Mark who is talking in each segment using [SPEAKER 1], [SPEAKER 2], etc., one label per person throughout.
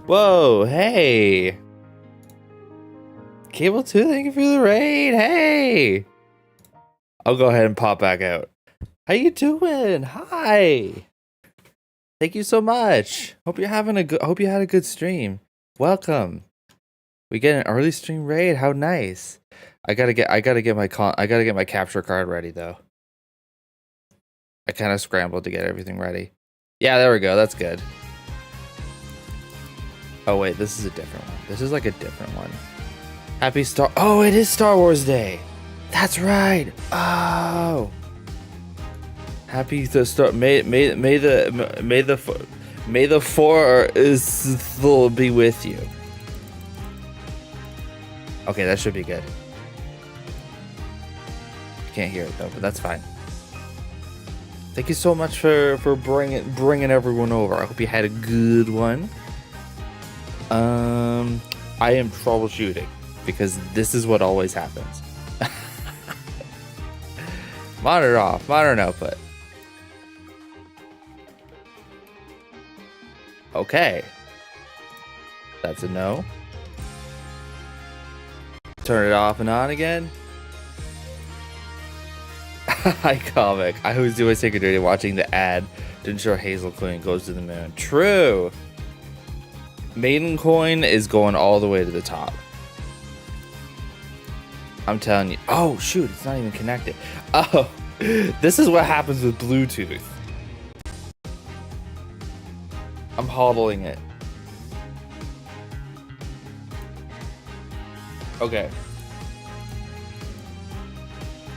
[SPEAKER 1] Whoa, hey. Cable 2, thank you for the raid. Hey. I'll go ahead and pop back out. How you doing? Hi. Thank you so much. Hope you're having a good. Hope you had a good stream. Welcome. We get an early stream raid. How nice. I gotta get my capture card ready though. I kind of scrambled to get everything ready. Yeah, there we go. That's good. Oh wait, this is a different one. This is like a different one. Happy Star. Oh, it is Star Wars Day. That's right. Oh. Happy to start. May the four still be with you. Okay, that should be good. Can't hear it though, but that's fine. Thank you so much for bringing everyone over. I hope you had a good one. I am troubleshooting because this is what always happens. Monitor off, monitor output. Okay. That's a no. Turn it off and on again. Hi, comic. I always do my secret dirty watching the ad to ensure Hazel Queen goes to the moon. True. Maiden Coin is going all the way to the top. I'm telling you. Oh, shoot. It's not even connected. Oh, this is what happens with Bluetooth. I'm hobbling it. Okay.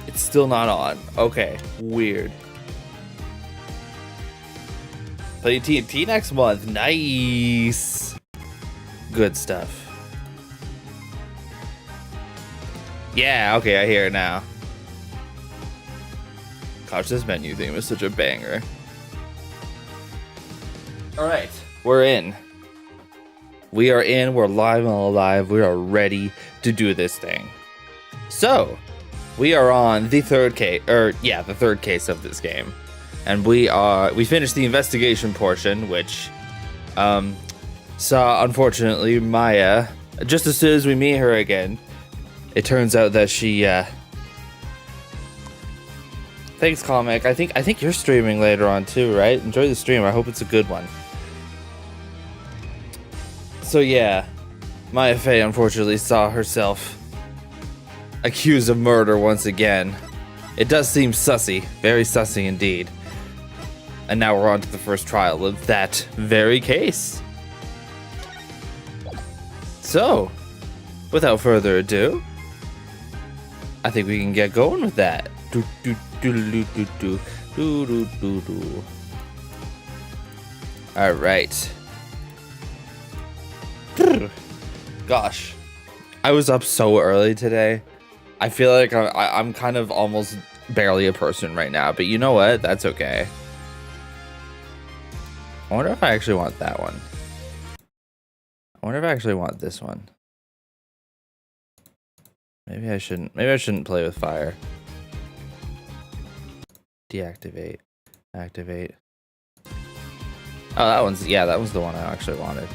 [SPEAKER 1] It's still not on. Okay. Weird. Play TNT next month. Nice. Good stuff. Yeah, okay, I hear it now. Gosh, this menu theme is such a banger. Alright, we're in. We are in, we're live and alive, we are ready to do this thing. So, we are on the third case, the third case of this game. And we finished the investigation portion, which saw, unfortunately, Maya, just as soon as we meet her again, it turns out that she, thanks, comic. I think you're streaming later on too, right? Enjoy the stream. I hope it's a good one. So yeah, Maya Fey unfortunately saw herself accused of murder once again. It does seem sussy, very sussy indeed. And now we're on to the first trial of that very case. So, without further ado, I think we can get going with that. All right. Gosh, I was up so early today. I feel like I'm kind of almost barely a person right now, but you know what? That's okay. I wonder if I actually want that one. I wonder if I actually want this one. Maybe I shouldn't. Maybe I shouldn't play with fire. Deactivate. Activate. Oh, that one's, yeah, that was the one I actually wanted.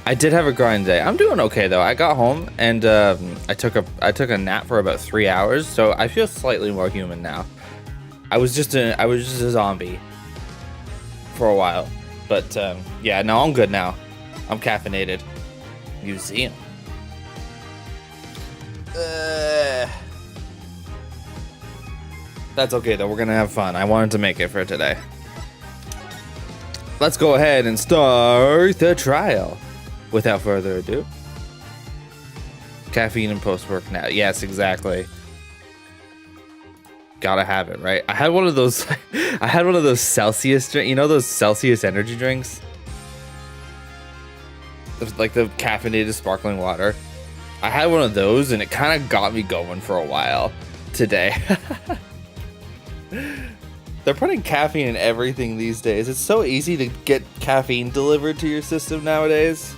[SPEAKER 1] I did have a grind day. I'm doing okay though. I got home and I took a nap for about 3 hours, so I feel slightly more human now. I was just a zombie for a while, but yeah, no, I'm good now. I'm caffeinated. Museum. That's okay though. We're gonna have fun. I wanted to make it for today. Let's go ahead and start the trial. Without further ado. Caffeine and post-work now. Yes, exactly. Gotta have it, right? I had one of those Celsius, you know those Celsius energy drinks? Like the caffeinated sparkling water. I had one of those and it kind of got me going for a while today. They're putting caffeine in everything these days. It's so easy to get caffeine delivered to your system nowadays.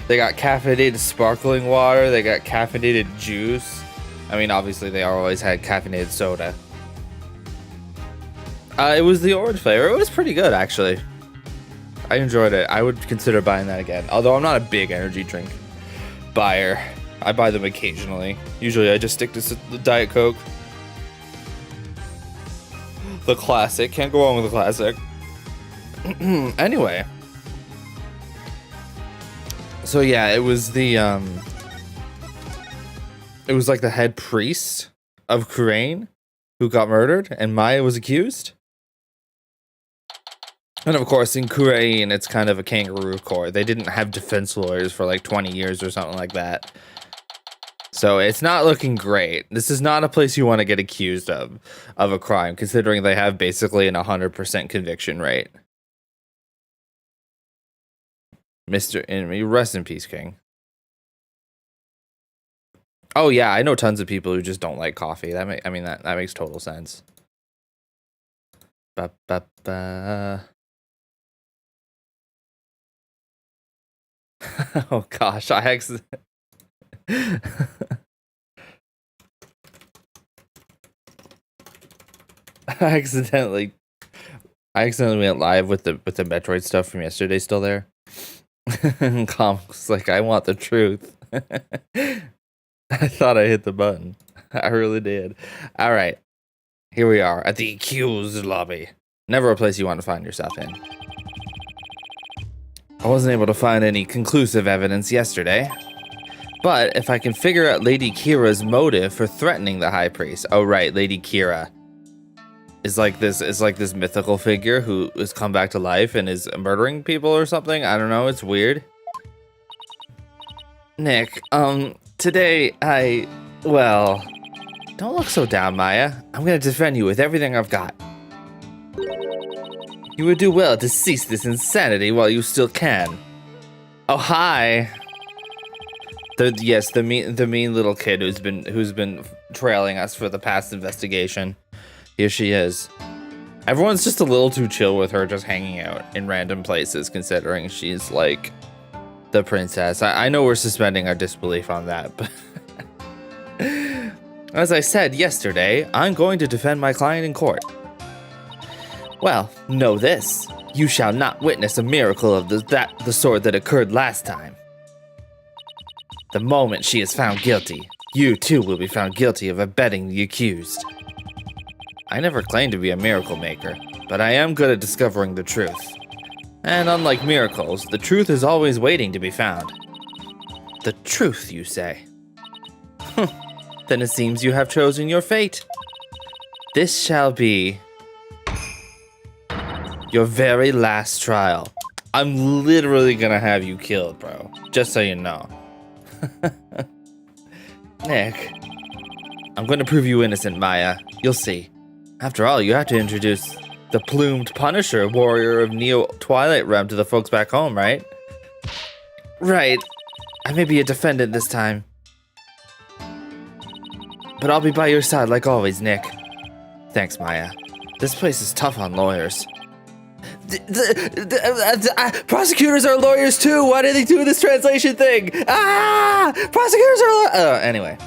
[SPEAKER 1] They got caffeinated sparkling water. They got caffeinated juice. I mean, obviously, they always had caffeinated soda. It was the orange flavor. It was pretty good, actually. I enjoyed it. I would consider buying that again. Although I'm not a big energy drink buyer. I buy them occasionally. Usually I just stick to the Diet Coke. The classic. Can't go wrong with the classic. Anyway. So yeah, it was the it was like the head priest of Kurain who got murdered, and Maya was accused. And of course, in Kurain, it's kind of a kangaroo court. They didn't have defense lawyers for like 20 years or something like that. So it's not looking great. This is not a place you want to get accused of a crime, considering they have basically an 100% conviction rate. Mr. Enemy, rest in peace, King. Oh yeah, I know tons of people who just don't like coffee. That makes total sense. Ba, ba, ba. Oh gosh, I accidentally went live with the Metroid stuff from yesterday still there. And Com's like, I want the truth. I thought I hit the button. I really did. All right. Here we are at the accused lobby. Never a place you want to find yourself in. I wasn't able to find any conclusive evidence yesterday. But if I can figure out Lady Kira's motive for threatening the High Priest. Oh right, Lady Kira is like this mythical figure who has come back to life and is murdering people or something. I don't know, it's weird. Nick, today well, don't look so down, Maya. I'm gonna defend you with everything I've got. You would do well to cease this insanity while you still can. Oh, hi. The mean little kid who's been trailing us for the past investigation. Here she is. Everyone's just a little too chill with her just hanging out in random places, considering she's like the princess. I know we're suspending our disbelief on that, but as I said yesterday, I'm going to defend my client in court. Well, know this. You shall not witness a miracle of the sort that occurred last time. The moment she is found guilty, you too will be found guilty of abetting the accused. I never claimed to be a miracle maker, but I am good at discovering the truth. And unlike miracles, the truth is always waiting to be found. The truth, you say? Then it seems you have chosen your fate. This shall be your very last trial. I'm literally gonna have you killed, bro. Just so you know. Nick, I'm gonna prove you innocent, Maya. You'll see. After all, you have to introduce the plumed Punisher, warrior of Neo Twilight Realm, to the folks back home, right? Right. I may be a defendant this time. But I'll be by your side like always, Nick. Thanks, Maya. This place is tough on lawyers. Prosecutors are lawyers too. Why did they do this translation thing? Prosecutors are anyway.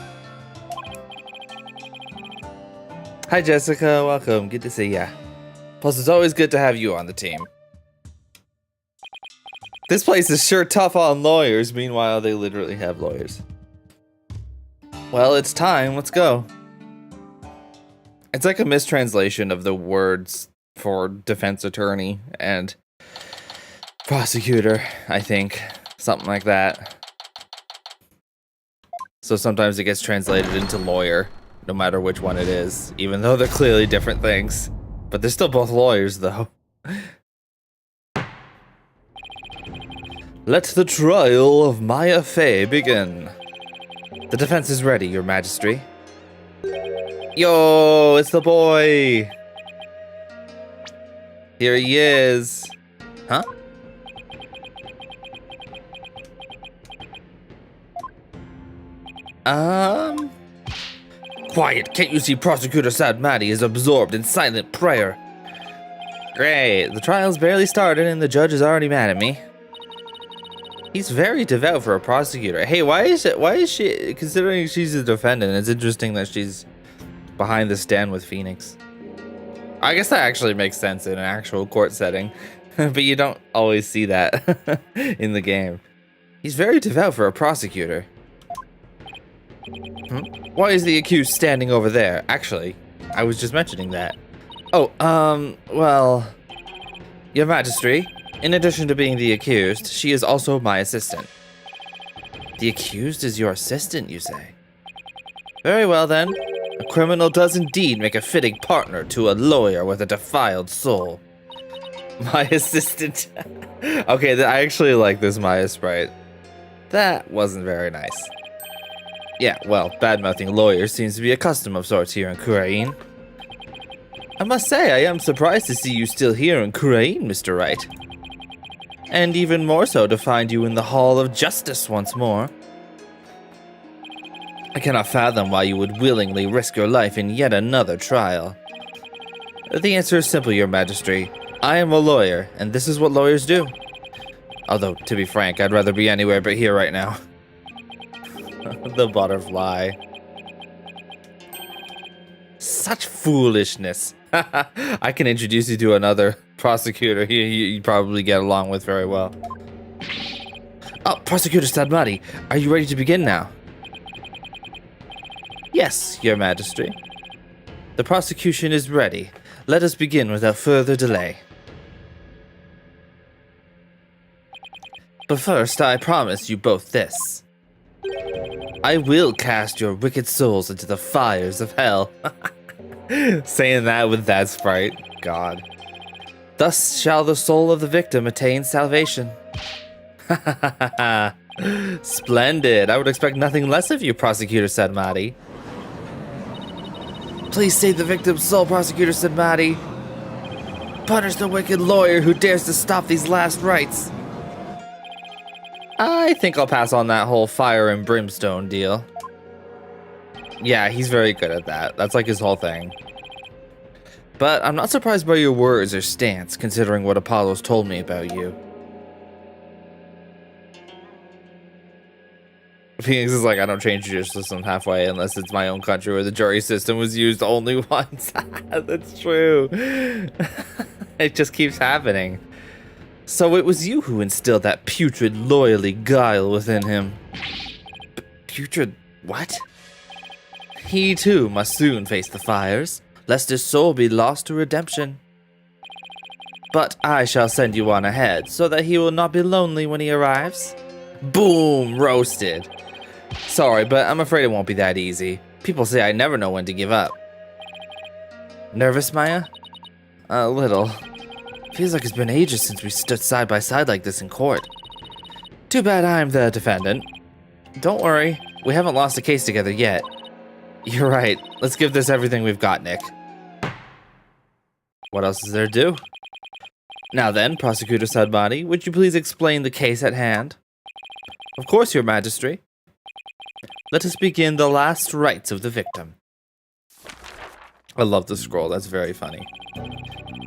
[SPEAKER 1] Hi Jessica, welcome. Good to see ya. Plus it's always good to have you on the team. This place is sure tough on lawyers. Meanwhile, they literally have lawyers. Well, it's time. Let's go. It's like a mistranslation of the words for defense attorney and prosecutor, I think. Something like that. So sometimes it gets translated into lawyer, no matter which one it is, even though they're clearly different things. But they're still both lawyers, though. Let the trial of Maya Fey begin. The defense is ready, Your Majesty. Yo, it's the boy! Here he is. Huh? Quiet, can't you see Prosecutor Sad Maddie is absorbed in silent prayer? Great, the trial's barely started and the judge is already mad at me. He's very devout for a prosecutor. Hey, why is she, considering she's a defendant, it's interesting that she's behind the stand with Phoenix. I guess that actually makes sense in an actual court setting. But you don't always see that in the game. He's very devout for a prosecutor. Why is the accused standing over there? Actually, I was just mentioning that. Oh, well, Your Majesty, in addition to being the accused, she is also my assistant. The accused is your assistant, you say? Very well then. A criminal does indeed make a fitting partner to a lawyer with a defiled soul. My assistant. Okay, I actually like this Maya sprite. That wasn't very nice. Yeah, well, bad-mouthing lawyers seems to be a custom of sorts here in Kurain. I must say, I am surprised to see you still here in Kurain, Mr. Rite. And even more so to find you in the Hall of Justice once more. I cannot fathom why you would willingly risk your life in yet another trial. The answer is simple, Your Majesty. I am a lawyer, and this is what lawyers do. Although, to be frank, I'd rather be anywhere but here right now. The butterfly. Such foolishness. I can introduce you to another prosecutor here you probably get along with very well. Oh, Prosecutor Sadmati, are you ready to begin now? Yes, Your Majesty. The prosecution is ready. Let us begin without further delay. But first, I promise you both this. I will cast your wicked souls into the fires of hell. Saying that with that sprite. God. Thus shall the soul of the victim attain salvation. Splendid. I would expect nothing less of you, Prosecutor Sadmati. Please save the victim's soul, Prosecutor Sadmati. Punish the wicked lawyer who dares to stop these last rites. I think I'll pass on that whole fire and brimstone deal. Yeah, he's very good at that. That's like his whole thing. But I'm not surprised by your words or stance, considering what Apollo's told me about you. Phoenix is like, I don't change your system halfway unless it's my own country where the jury system was used only once. That's true. It just keeps happening. So it was you who instilled that putrid loyalty guile within him. Putrid what? He too must soon face the fires, lest his soul be lost to redemption. But I shall send you on ahead, so that he will not be lonely when he arrives. Boom! Roasted. Sorry, but I'm afraid it won't be that easy. People say I never know when to give up. Nervous, Maya? A little. Feels like it's been ages since we stood side by side like this in court. Too bad I'm the defendant. Don't worry, we haven't lost a case together yet. You're right, let's give this everything we've got, Nick. What else is there to do? Now then, Prosecutor Sadmati, would you please explain the case at hand? Of course, Your Majesty. Let us begin the last rites of the victim. I love the scroll, that's very funny.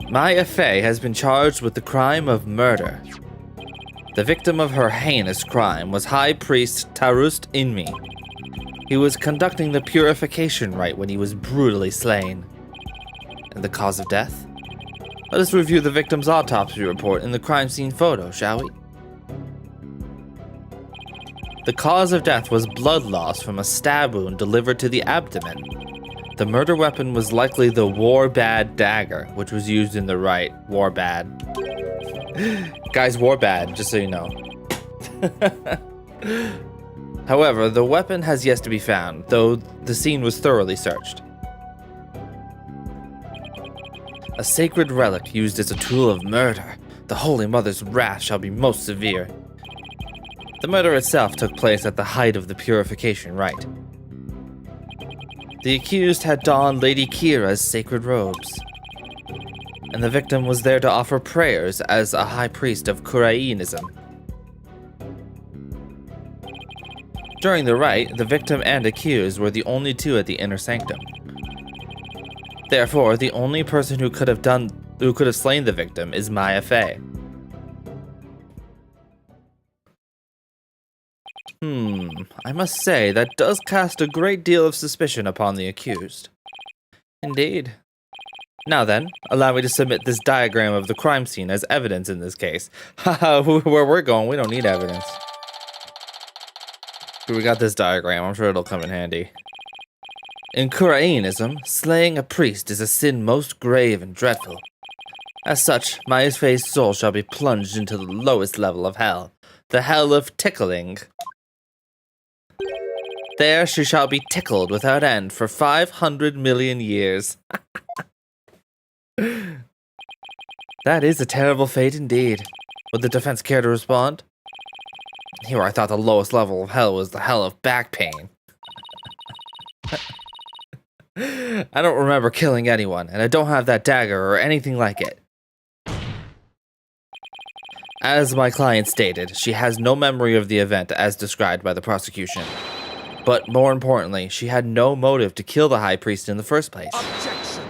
[SPEAKER 1] Maya Fey has been charged with the crime of murder. The victim of her heinous crime was High Priest Tarust Inmi. He was conducting the purification rite when he was brutally slain. And the cause of death? Let us review the victim's autopsy report in the crime scene photo, shall we? The cause of death was blood loss from a stab wound delivered to the abdomen. The murder weapon was likely the Warbad dagger, which was used in the rite. Warbad. Guys, Warbad, just so you know. However, the weapon has yet to be found, though the scene was thoroughly searched. A sacred relic used as a tool of murder. The Holy Mother's wrath shall be most severe. The murder itself took place at the height of the purification rite. The accused had donned Lady Kira's sacred robes, and the victim was there to offer prayers as a high priest of Kurainism. During the rite, the victim and accused were the only two at the inner sanctum. Therefore, the only person who could have slain the victim is Maya Fey. I must say, that does cast a great deal of suspicion upon the accused. Indeed. Now then, allow me to submit this diagram of the crime scene as evidence in this case. Haha, where we're going, we don't need evidence. We got this diagram, I'm sure it'll come in handy. In Kurainism, slaying a priest is a sin most grave and dreadful. As such, Mai's soul shall be plunged into the lowest level of hell, the hell of tickling. There she shall be tickled without end for 500 million years. That is a terrible fate indeed. Would the defense care to respond? Here I thought the lowest level of hell was the hell of back pain. I don't remember killing anyone, and I don't have that dagger or anything like it. As my client stated, she has no memory of the event as described by the prosecution. But more importantly, she had no motive to kill the high priest in the first place.
[SPEAKER 2] Objection.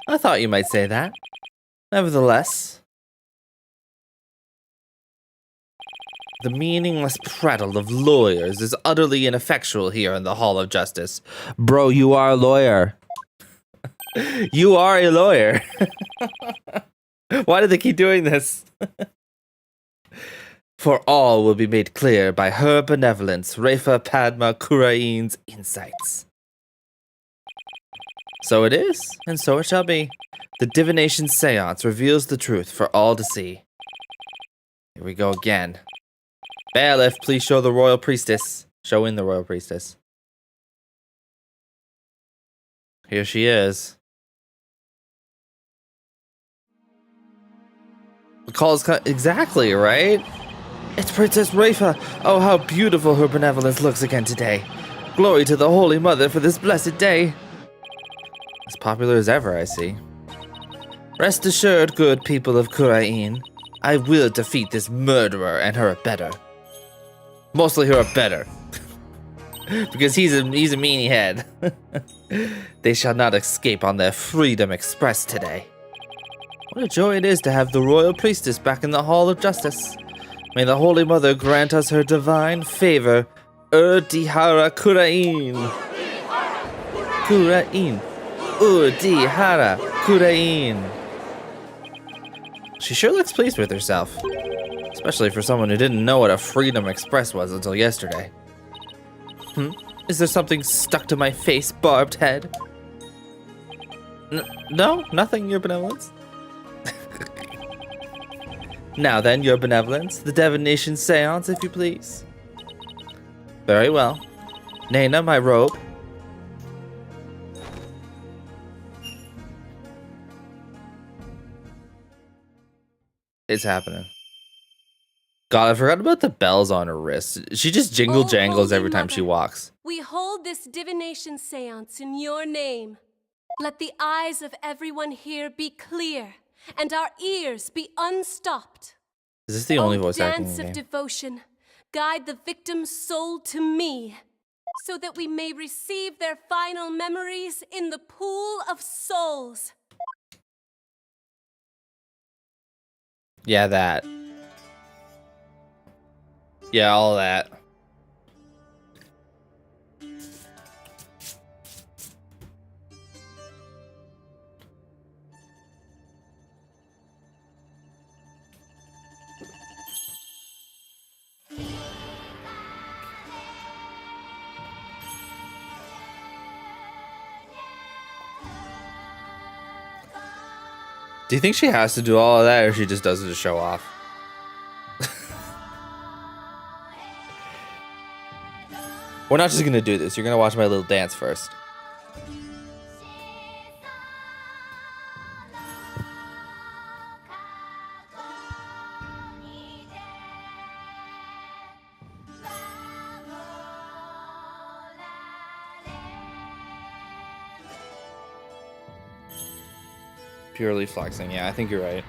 [SPEAKER 1] I thought you might say that. Nevertheless, the meaningless prattle of lawyers is utterly ineffectual here in the Hall of Justice. Bro, you are a lawyer. You are a lawyer. Why do they keep doing this? For all will be made clear by her benevolence, Refa Padma Kurain's insights. So it is, and so it shall be. The divination seance reveals the truth for all to see. Here we go again. Bailiff, please show the royal priestess. Show in the royal priestess. Here she is. The call is exactly, right? It's Princess Refa. Oh, how beautiful her benevolence looks again today. Glory to the Holy Mother for this blessed day. As popular as ever, I see. Rest assured, good people of Kurain, I will defeat this murderer and her abettor. Mostly her abettor. Because he's a meanie head. They shall not escape on their freedom express today. What a joy it is to have the royal priestess back in the Hall of Justice. May the Holy Mother grant us her divine favor. Dihara Kurain. Kurain. Dihara Kurain. She sure looks pleased with herself. Especially for someone who didn't know what a Freedom Express was until yesterday. Is there something stuck to my face, barbed head? No, nothing, your benevolence. Now then, your benevolence, the divination seance, if you please. Very well. Nana, my robe. It's happening. God, I forgot about the bells on her wrist. She just jingle jangles every time she walks.
[SPEAKER 3] We hold this divination seance in your name. Let the eyes of everyone here be clear, and our ears be unstopped.
[SPEAKER 1] Is this the only voice acting in
[SPEAKER 3] dance
[SPEAKER 1] the
[SPEAKER 3] of
[SPEAKER 1] game?
[SPEAKER 3] devotion, guide the victim's soul to me, so that we may receive their final memories in the pool of souls.
[SPEAKER 1] Yeah, that. Yeah, all that. Do you think she has to do all of that, or she just does it to show off? We're not just gonna do this. You're gonna watch my little dance first. Purely flexing. Yeah, I think you're right.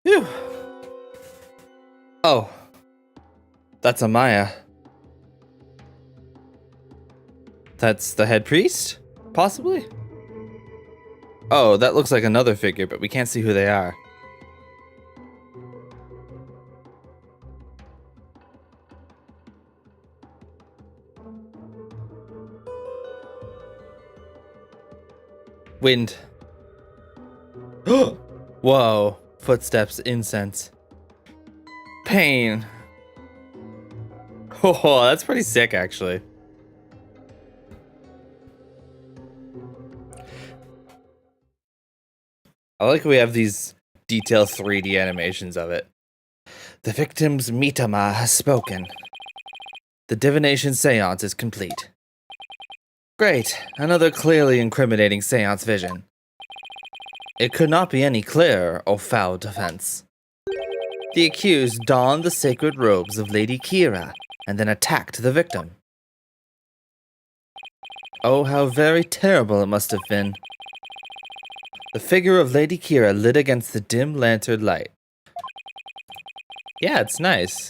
[SPEAKER 1] Phew. Oh. That's Amaya. That's the head priest? Possibly? Oh, that looks like another figure, but we can't see who they are. Wind. Whoa. Footsteps, incense. Pain. Oh, that's pretty sick, actually. I like we have these detailed 3D animations of it. The victim's Mitama has spoken. The divination seance is complete. Great, another clearly incriminating seance vision. It could not be any clearer, O foul defense. The accused donned the sacred robes of Lady Kira and then attacked the victim. Oh, how very terrible it must have been. The figure of Lady Kira lit against the dim lantern light. Yeah, it's nice.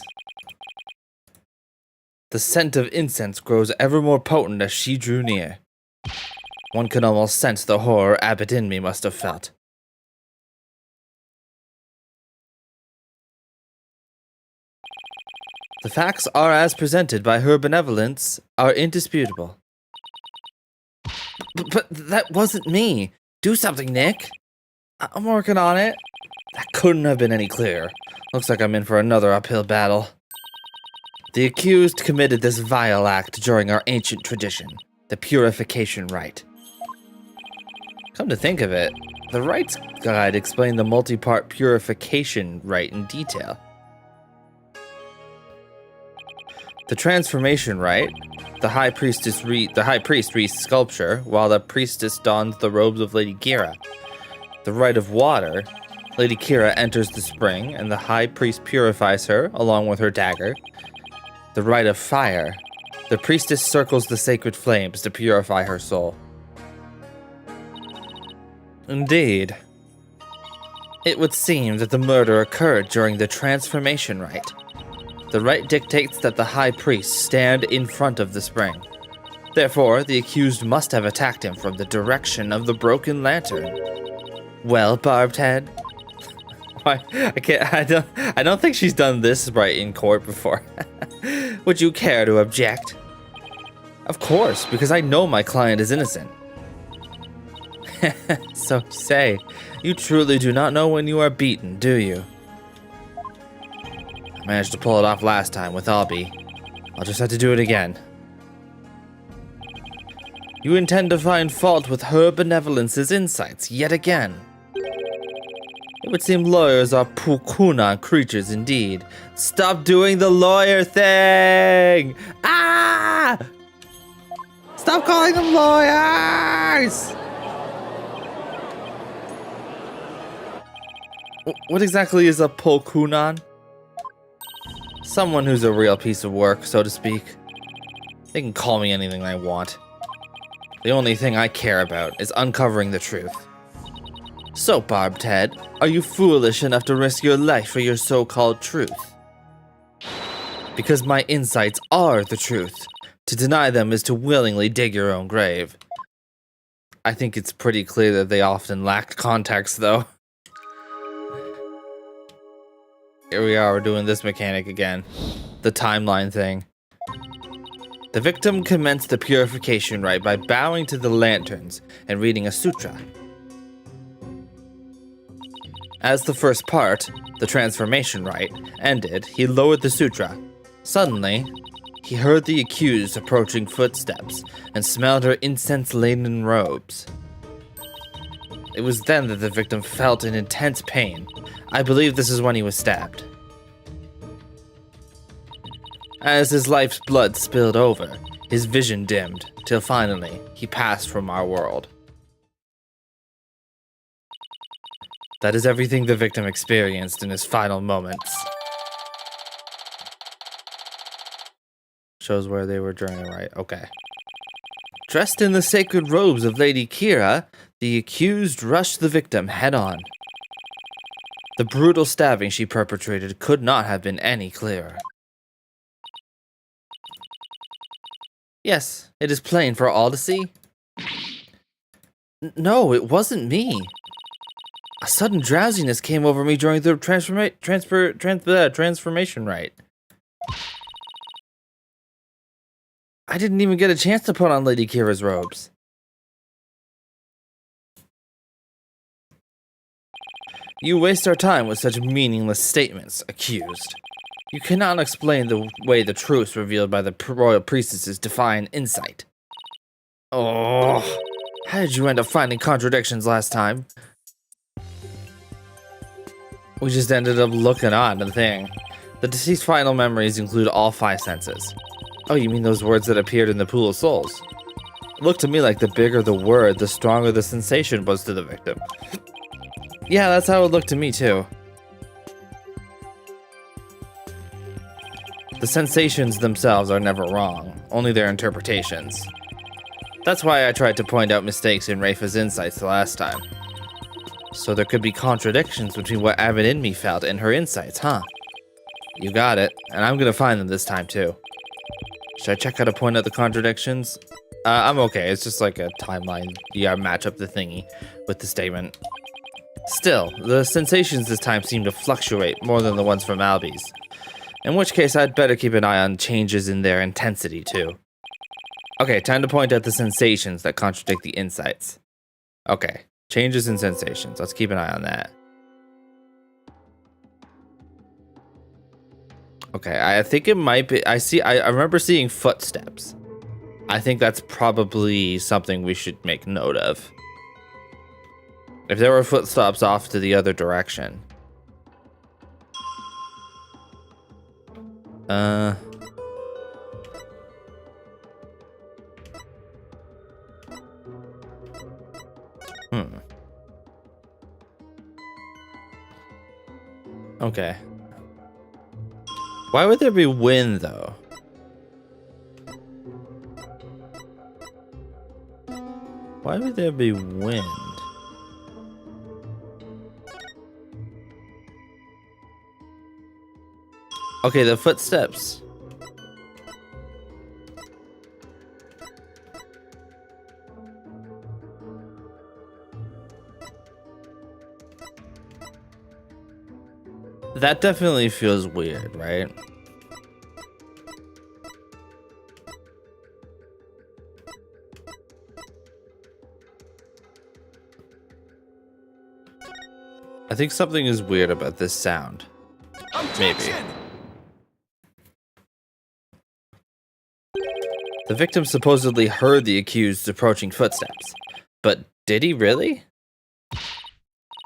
[SPEAKER 1] The scent of incense grows ever more potent as she drew near. One could almost sense the horror Abbot in me must have felt. The facts are as presented by her benevolence are indisputable. But that wasn't me. Do something, Nick. I'm working on it. That couldn't have been any clearer. Looks like I'm in for another uphill battle. The accused committed this vile act during our ancient tradition, the purification rite. Come to think of it, the Rite's guide explained the multi-part purification rite in detail. The transformation rite, the high priest reads sculpture, while the priestess dons the robes of Lady Kira. The rite of water, Lady Kira enters the spring, and the high priest purifies her, along with her dagger. The rite of fire, the priestess circles the sacred flames to purify her soul. Indeed. It would seem that the murder occurred during the transformation rite. The rite dictates that the high priest stand in front of the spring. Therefore, the accused must have attacked him from the direction of the broken lantern. Well, Barbed Head? I don't think she's done this right in court before. Would you care to object? Of course, because I know my client is innocent. So say, you truly do not know when you are beaten, do you? I managed to pull it off last time with Albie. I'll just have to do it again. You intend to find fault with her benevolence's insights yet again. It would seem lawyers are pukuna creatures indeed. Stop doing the lawyer thing! Ah! Stop calling them lawyers! What exactly is a pulkunan? Someone who's a real piece of work, so to speak. They can call me anything they want. The only thing I care about is uncovering the truth. So, Barbed Head, are you foolish enough to risk your life for your so-called truth? Because my insights are the truth. To deny them is to willingly dig your own grave. I think it's pretty clear that they often lacked context, though. Here we are, we're doing this mechanic again. The timeline thing. The victim commenced the purification rite by bowing to the lanterns and reading a sutra. As the first part, the transformation rite, ended, he lowered the sutra. Suddenly, he heard the accused approaching footsteps and smelled her incense-laden robes. It was then that the victim felt an intense pain. I believe this is when he was stabbed. As his life's blood spilled over, his vision dimmed, till finally, he passed from our world. That is everything the victim experienced in his final moments. Shows where they were during the rite. Okay. Dressed in the sacred robes of Lady Kira, the accused rushed the victim head-on. The brutal stabbing she perpetrated could not have been any clearer. Yes, it is plain for all to see. No, it wasn't me. A sudden drowsiness came over me during the transformation rite. I didn't even get a chance to put on Lady Kira's robes. You waste our time with such meaningless statements, accused. You cannot explain the way the truths revealed by the royal priestesses define insight. Oh, how did you end up finding contradictions last time? We just ended up looking on the thing. The deceased's final memories include all 5 senses. Oh, you mean those words that appeared in the Pool of Souls? It looked to me like the bigger the word, the stronger the sensation was to the victim. Yeah, that's how it looked to me too. The sensations themselves are never wrong, only their interpretations. That's why I tried to point out mistakes in Rafa's insights the last time. So there could be contradictions between what Avid in me felt and her insights, huh? You got it, and I'm gonna find them this time too. Should I check how to point out the contradictions? I'm okay, it's just like a timeline. You gotta match up the thingy with the statement. Still, the sensations this time seem to fluctuate more than the ones from Albi's. In which case, I'd better keep an eye on changes in their intensity too. Okay, time to point out the sensations that contradict the insights. Okay, changes in sensations. Let's keep an eye on that. Okay, I think it might be. I remember seeing footsteps. I think that's probably something we should make note of. If there were footsteps off to the other direction. Okay. Why would there be wind, though? Why would there be wind? Okay, the footsteps. That definitely feels weird, right? I think something is weird about this sound. Maybe. The victim supposedly heard the accused's approaching footsteps. But did he really?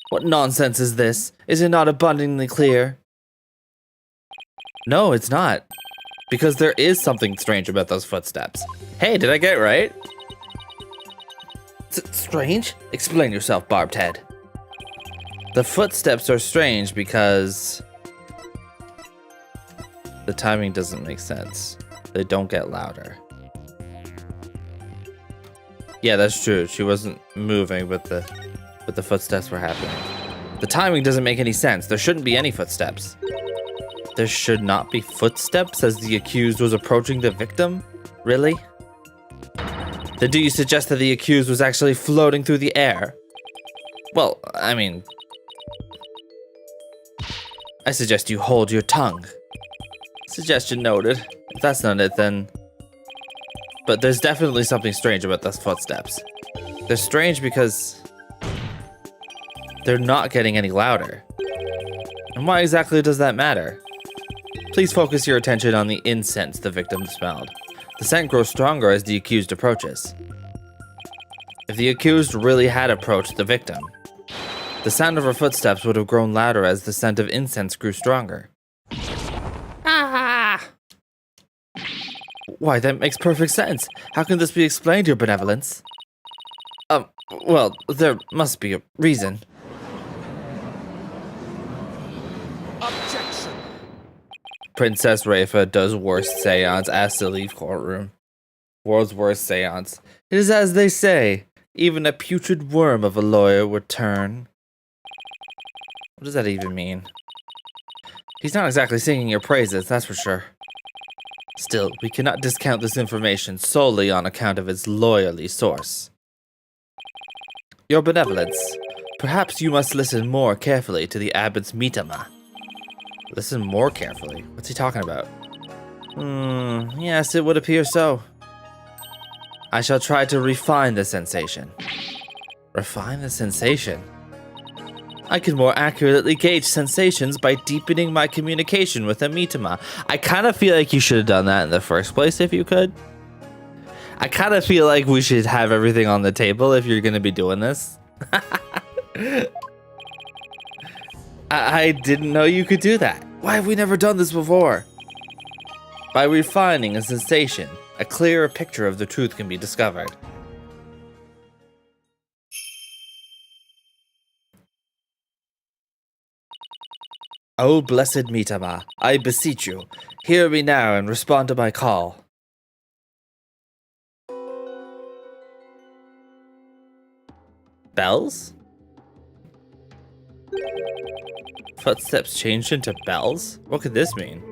[SPEAKER 1] What nonsense is this? Is it not abundantly clear? No, it's not. Because there is something strange about those footsteps. Hey, did I get it right? Strange? Explain yourself, Barbed Head. The footsteps are strange because the timing doesn't make sense. They don't get louder. Yeah, that's true. She wasn't moving, but the footsteps were happening. The timing doesn't make any sense. There shouldn't be any footsteps. There should not be footsteps as the accused was approaching the victim? Really? Then do you suggest that the accused was actually floating through the air? Well, I mean, I suggest you hold your tongue. Suggestion noted. If that's not it, then... But there's definitely something strange about those footsteps. They're strange because they're not getting any louder. And why exactly does that matter? Please focus your attention on the incense the victim smelled. The scent grows stronger as the accused approaches. If the accused really had approached the victim, the sound of her footsteps would have grown louder as the scent of incense grew stronger. Ah! Why, that makes perfect sense. How can this be explained, Your Benevolence? Well, there must be a reason.
[SPEAKER 2] Objection!
[SPEAKER 1] Princess Rafa does worst seance, asked to leave courtroom. World's worst seance. It is as they say, even a putrid worm of a lawyer would turn. What does that even mean? He's not exactly singing your praises, that's for sure. Still, we cannot discount this information solely on account of its loyally source. Your benevolence. Perhaps you must listen more carefully to the abbot's mitama. Listen more carefully? What's he talking about? Yes, it would appear so. I shall try to refine the sensation. Refine the sensation? I can more accurately gauge sensations by deepening my communication with a mitama. I kind of feel like you should have done that in the first place if you could. I kind of feel like we should have everything on the table if you're going to be doing this. I didn't know you could do that. Why have we never done this before? By refining a sensation, a clearer picture of the truth can be discovered. O blessed mitama, I beseech you, hear me now and respond to my call. Bells? Footsteps changed into bells? What could this mean?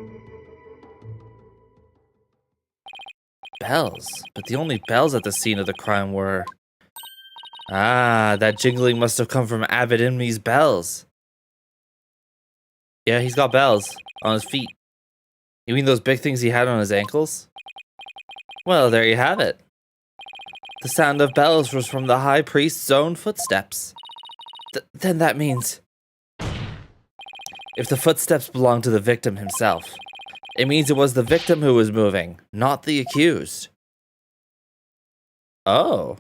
[SPEAKER 1] Bells? But the only bells at the scene of the crime were... Ah, that jingling must have come from Abbot Inme's bells. Yeah, he's got bells on his feet. You mean those big things he had on his ankles? Well, there you have it. The sound of bells was from the high priest's own footsteps. Then that means... If the footsteps belonged to the victim himself, it means it was the victim who was moving, not the accused. Oh.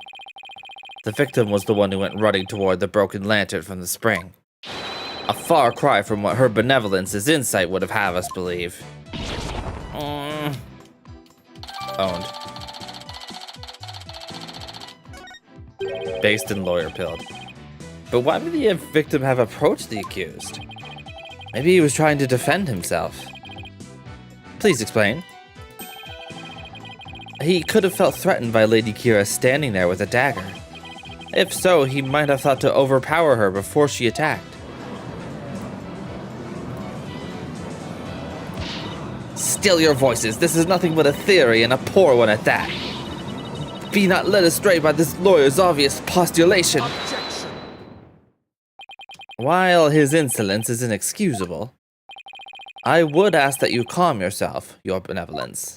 [SPEAKER 1] The victim was the one who went running toward the broken lantern from the spring. A far cry from what her benevolence's insight would have us believe. Owned. Based and lawyer-pilled. But why would the victim have approached the accused? Maybe he was trying to defend himself. Please explain. He could have felt threatened by Lady Kira standing there with a dagger. If so, he might have thought to overpower her before she attacked. Still your voices. This is nothing but a theory, and a poor one at that. Be not led astray by this lawyer's obvious postulation. Objection. While his insolence is inexcusable, I would ask that you calm yourself, your benevolence.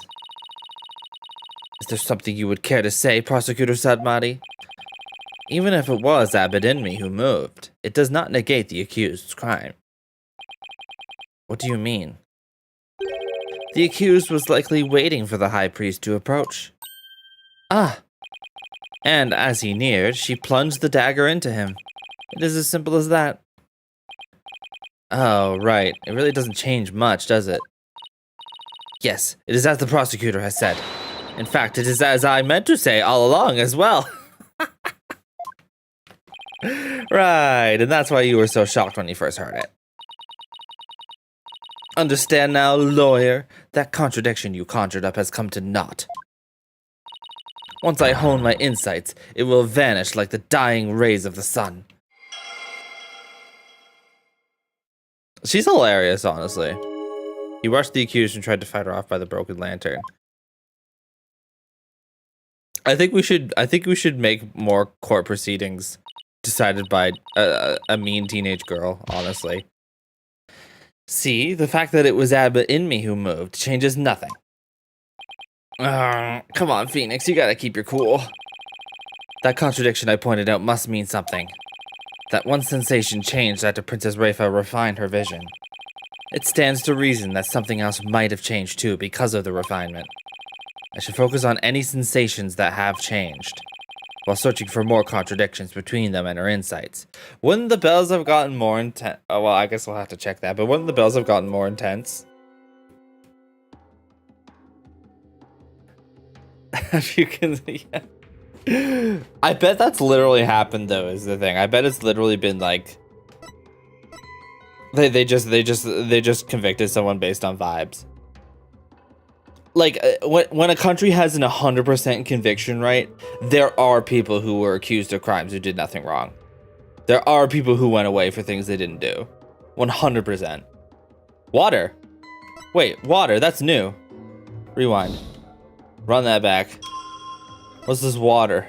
[SPEAKER 1] Is there something you would care to say, Prosecutor Sadmati? Even if it was Abbot Inme who moved, it does not negate the accused's crime. What do you mean? The accused was likely waiting for the high priest to approach. Ah! And as he neared, she plunged the dagger into him. It is as simple as that. Oh, right. It really doesn't change much, does it? Yes, it is as the prosecutor has said. In fact, it is as I meant to say all along as well. Right, and that's why you were so shocked when you first heard it. Understand now, lawyer, that contradiction you conjured up has come to naught. Once I hone my insights, it will vanish like the dying rays of the sun. She's hilarious, honestly. He rushed the accused and tried to fight her off by the broken lantern. I think we should make more court proceedings decided by a mean teenage girl, honestly. See, the fact that it was Abbot Inme who moved changes nothing. Come on, Phoenix, you gotta keep your cool. That contradiction I pointed out must mean something. That one sensation changed after Princess Raifa refined her vision. It stands to reason that something else might have changed too because of the refinement. I should focus on any sensations that have changed, while searching for more contradictions between them and her insights. Wouldn't the bells have gotten more intense? Oh, well, I guess we'll have to check that, but wouldn't the bells have gotten more intense? If you can, yeah. I bet that's literally happened though, is the thing. I bet it's literally been like they just convicted someone based on vibes. Like when a country has an 100% conviction rate, there are people who were accused of crimes who did nothing wrong. There are people who went away for things they didn't do. 100%. Water. Wait, water. That's new. Rewind. Run that back. What's this water?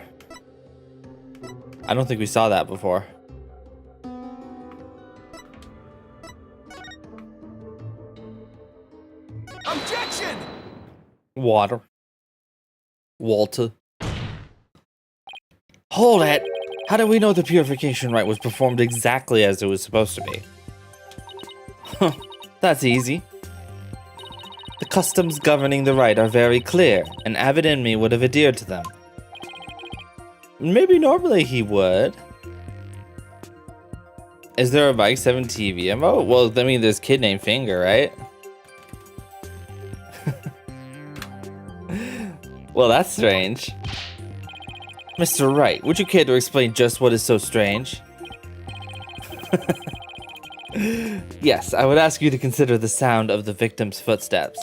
[SPEAKER 1] I don't think we saw that before.
[SPEAKER 2] Objection!
[SPEAKER 1] Water. Walter. Hold it! How do we know the purification rite was performed exactly as it was supposed to be? Huh, that's easy. The customs governing the rite are very clear, and Abbot and me would have adhered to them. Maybe normally he would. Is there a Mike 7 TV emote? Well, I mean, there's Kid Named Finger, right? Well, that's strange. Mr. Wright, would you care to explain just what is so strange? Yes, I would ask you to consider the sound of the victim's footsteps.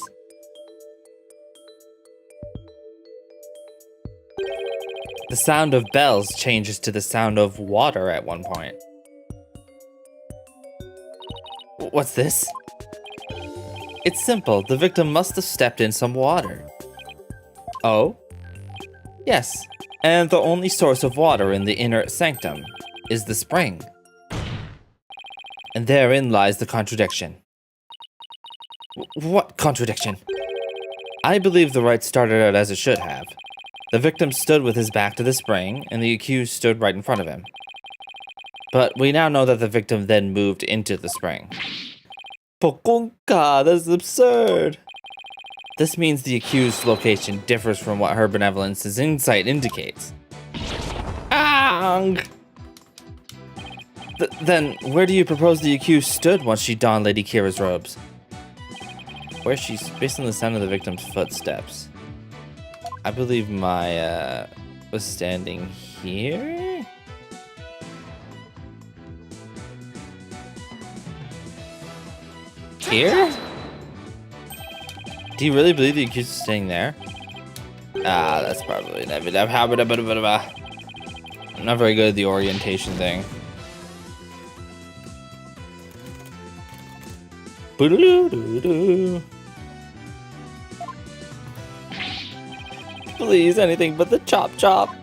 [SPEAKER 1] The sound of bells changes to the sound of water at one point. What's this? It's simple. The victim must have stepped in some water. Oh? Yes. And the only source of water in the inner sanctum is the spring. And therein lies the contradiction. What contradiction? I believe the rite started out as it should have. The victim stood with his back to the spring, and the accused stood right in front of him. But we now know that the victim then moved into the spring. Pokunka, that's absurd. This means the accused's location differs from what her benevolence's insight indicates. Ang! Then, where do you propose the accused stood once she donned Lady Kira's robes? Where she's based on the sound of the victim's footsteps. I believe Maya was standing here? Here? Do you really believe the accused is staying there? Ah, that's probably never. I'm not very good at the orientation thing. Please, anything but the chop chop.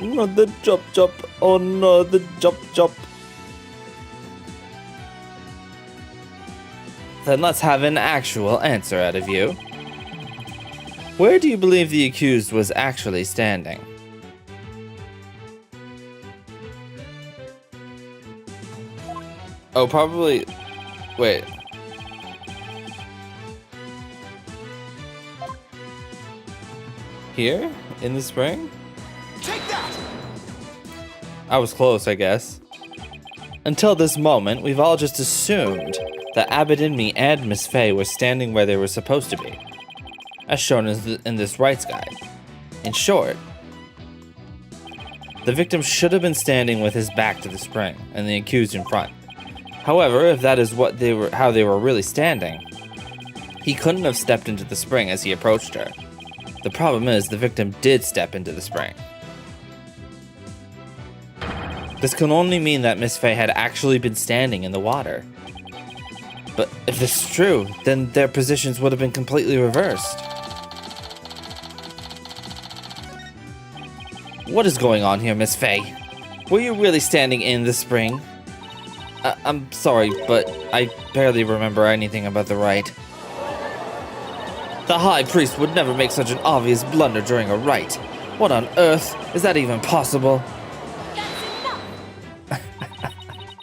[SPEAKER 1] Not the chop chop. Oh no, the chop chop. Then let's have an actual answer out of you. Where do you believe the accused was actually standing? Oh, probably. Wait. Here? In the spring?
[SPEAKER 2] Take that!
[SPEAKER 1] I was close, I guess. Until this moment, we've all just assumed that Abbott and me and Miss Faye were standing where they were supposed to be, as shown in this rights guide. In short, the victim should have been standing with his back to the spring, and the accused in front. However, if that is how they were really standing, he couldn't have stepped into the spring as he approached her. The problem is, the victim did step into the spring. This can only mean that Miss Faye had actually been standing in the water. But if this is true, then their positions would have been completely reversed. What is going on here, Miss Faye? Were you really standing in the spring? I'm sorry, but I barely remember anything about the rite. The High Priest would never make such an obvious blunder during a rite. What on earth? Is that even possible?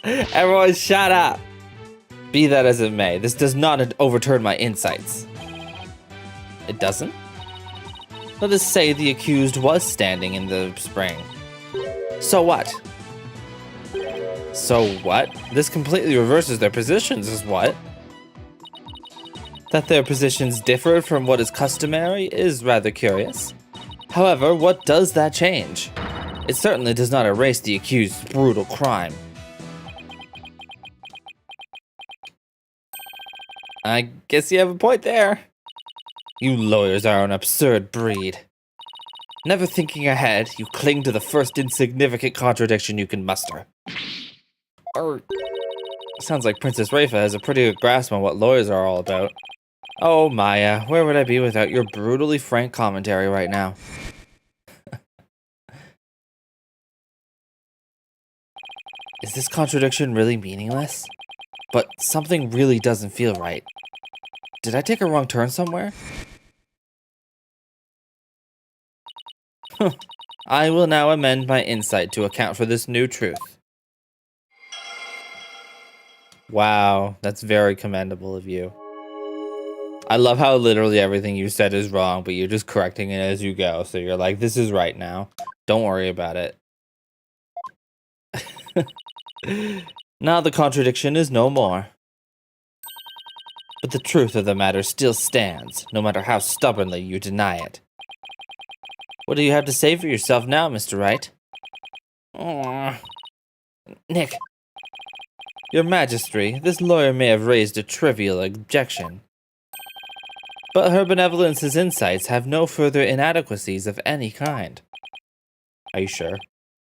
[SPEAKER 1] Everyone shut up! Be that as it may, this does not overturn my insights. It doesn't? Let us say the accused was standing in the spring. So what? So what? This completely reverses their positions, is what? That their positions differ from what is customary is rather curious. However, what does that change? It certainly does not erase the accused's brutal crime. I guess you have a point there. You lawyers are an absurd breed. Never thinking ahead, you cling to the first insignificant contradiction you can muster. Sounds like Princess Rafa has a pretty good grasp on what lawyers are all about. Oh, Maya, where would I be without your brutally frank commentary right now? Is this contradiction really meaningless? But something really doesn't feel right. Did I take a wrong turn somewhere? I will now amend my insight to account for this new truth. Wow, that's very commendable of you. I love how literally everything you said is wrong, but you're just correcting it as you go. So you're like, this is right now. Don't worry about it. Now the contradiction is no more. But the truth of the matter still stands, no matter how stubbornly you deny it. What do you have to say for yourself now, Mr. Wright? Aww. Nick. Your Majesty, this lawyer may have raised a trivial objection. But her benevolence's insights have no further inadequacies of any kind. Are you sure?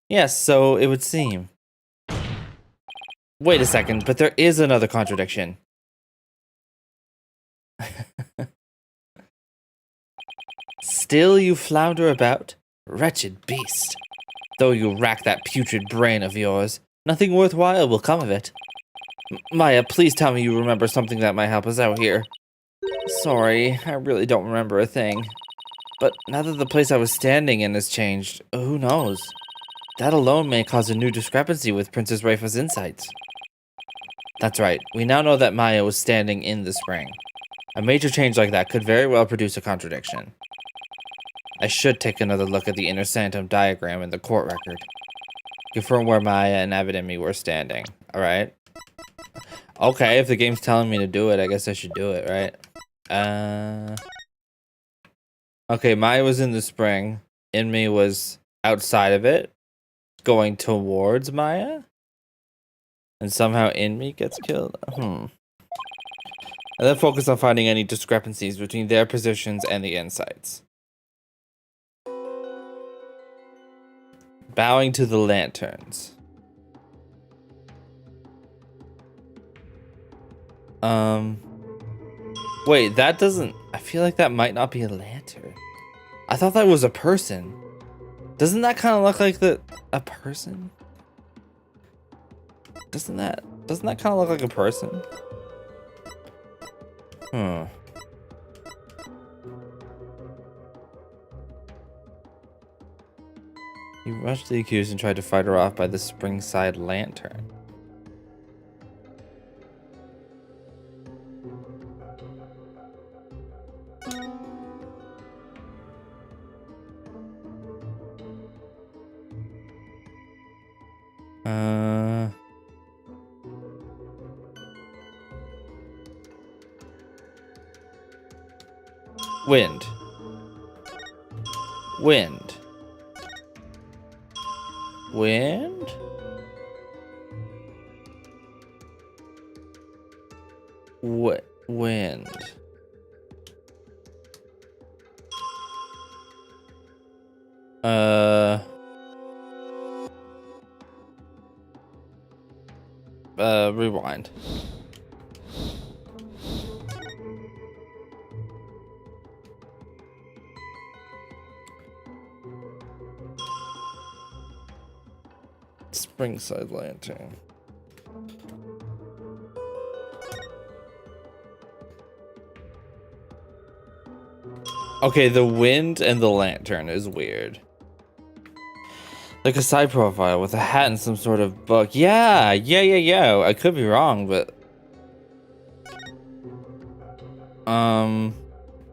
[SPEAKER 1] Yes, so it would seem. Wait a second, but there is another contradiction. Still you flounder about? Wretched beast. Though you rack that putrid brain of yours, nothing worthwhile will come of it. Maya, please tell me you remember something that might help us out here. Sorry, I really don't remember a thing. But now that the place I was standing in has changed, who knows? That alone may cause a new discrepancy with Princess Rafa's insights. That's right, we now know that Maya was standing in the spring. A major change like that could very well produce a contradiction. I should take another look at the inner sanctum diagram in the court record. Confirm where Maya and Abbott and me were standing, alright? Okay, if the game's telling me to do it, I guess I should do it, right? Okay, Maya was in the spring. Inmi was outside of it, going towards Maya. And somehow Inmi gets killed. And then focus on finding any discrepancies between their positions and the insights. Bowing to the lanterns. Wait, that doesn't... I feel like that might not be a lantern. I thought that was a person. Doesn't that kind of look like a person? Doesn't that kind of look like a person? He rushed the accused and tried to fight her off by the springside lantern. Wind. Wind. Wind? Wind. Rewind. Springside lantern. Okay, the wind and the lantern is weird. Like a side profile with a hat and some sort of book. Yeah. I could be wrong, but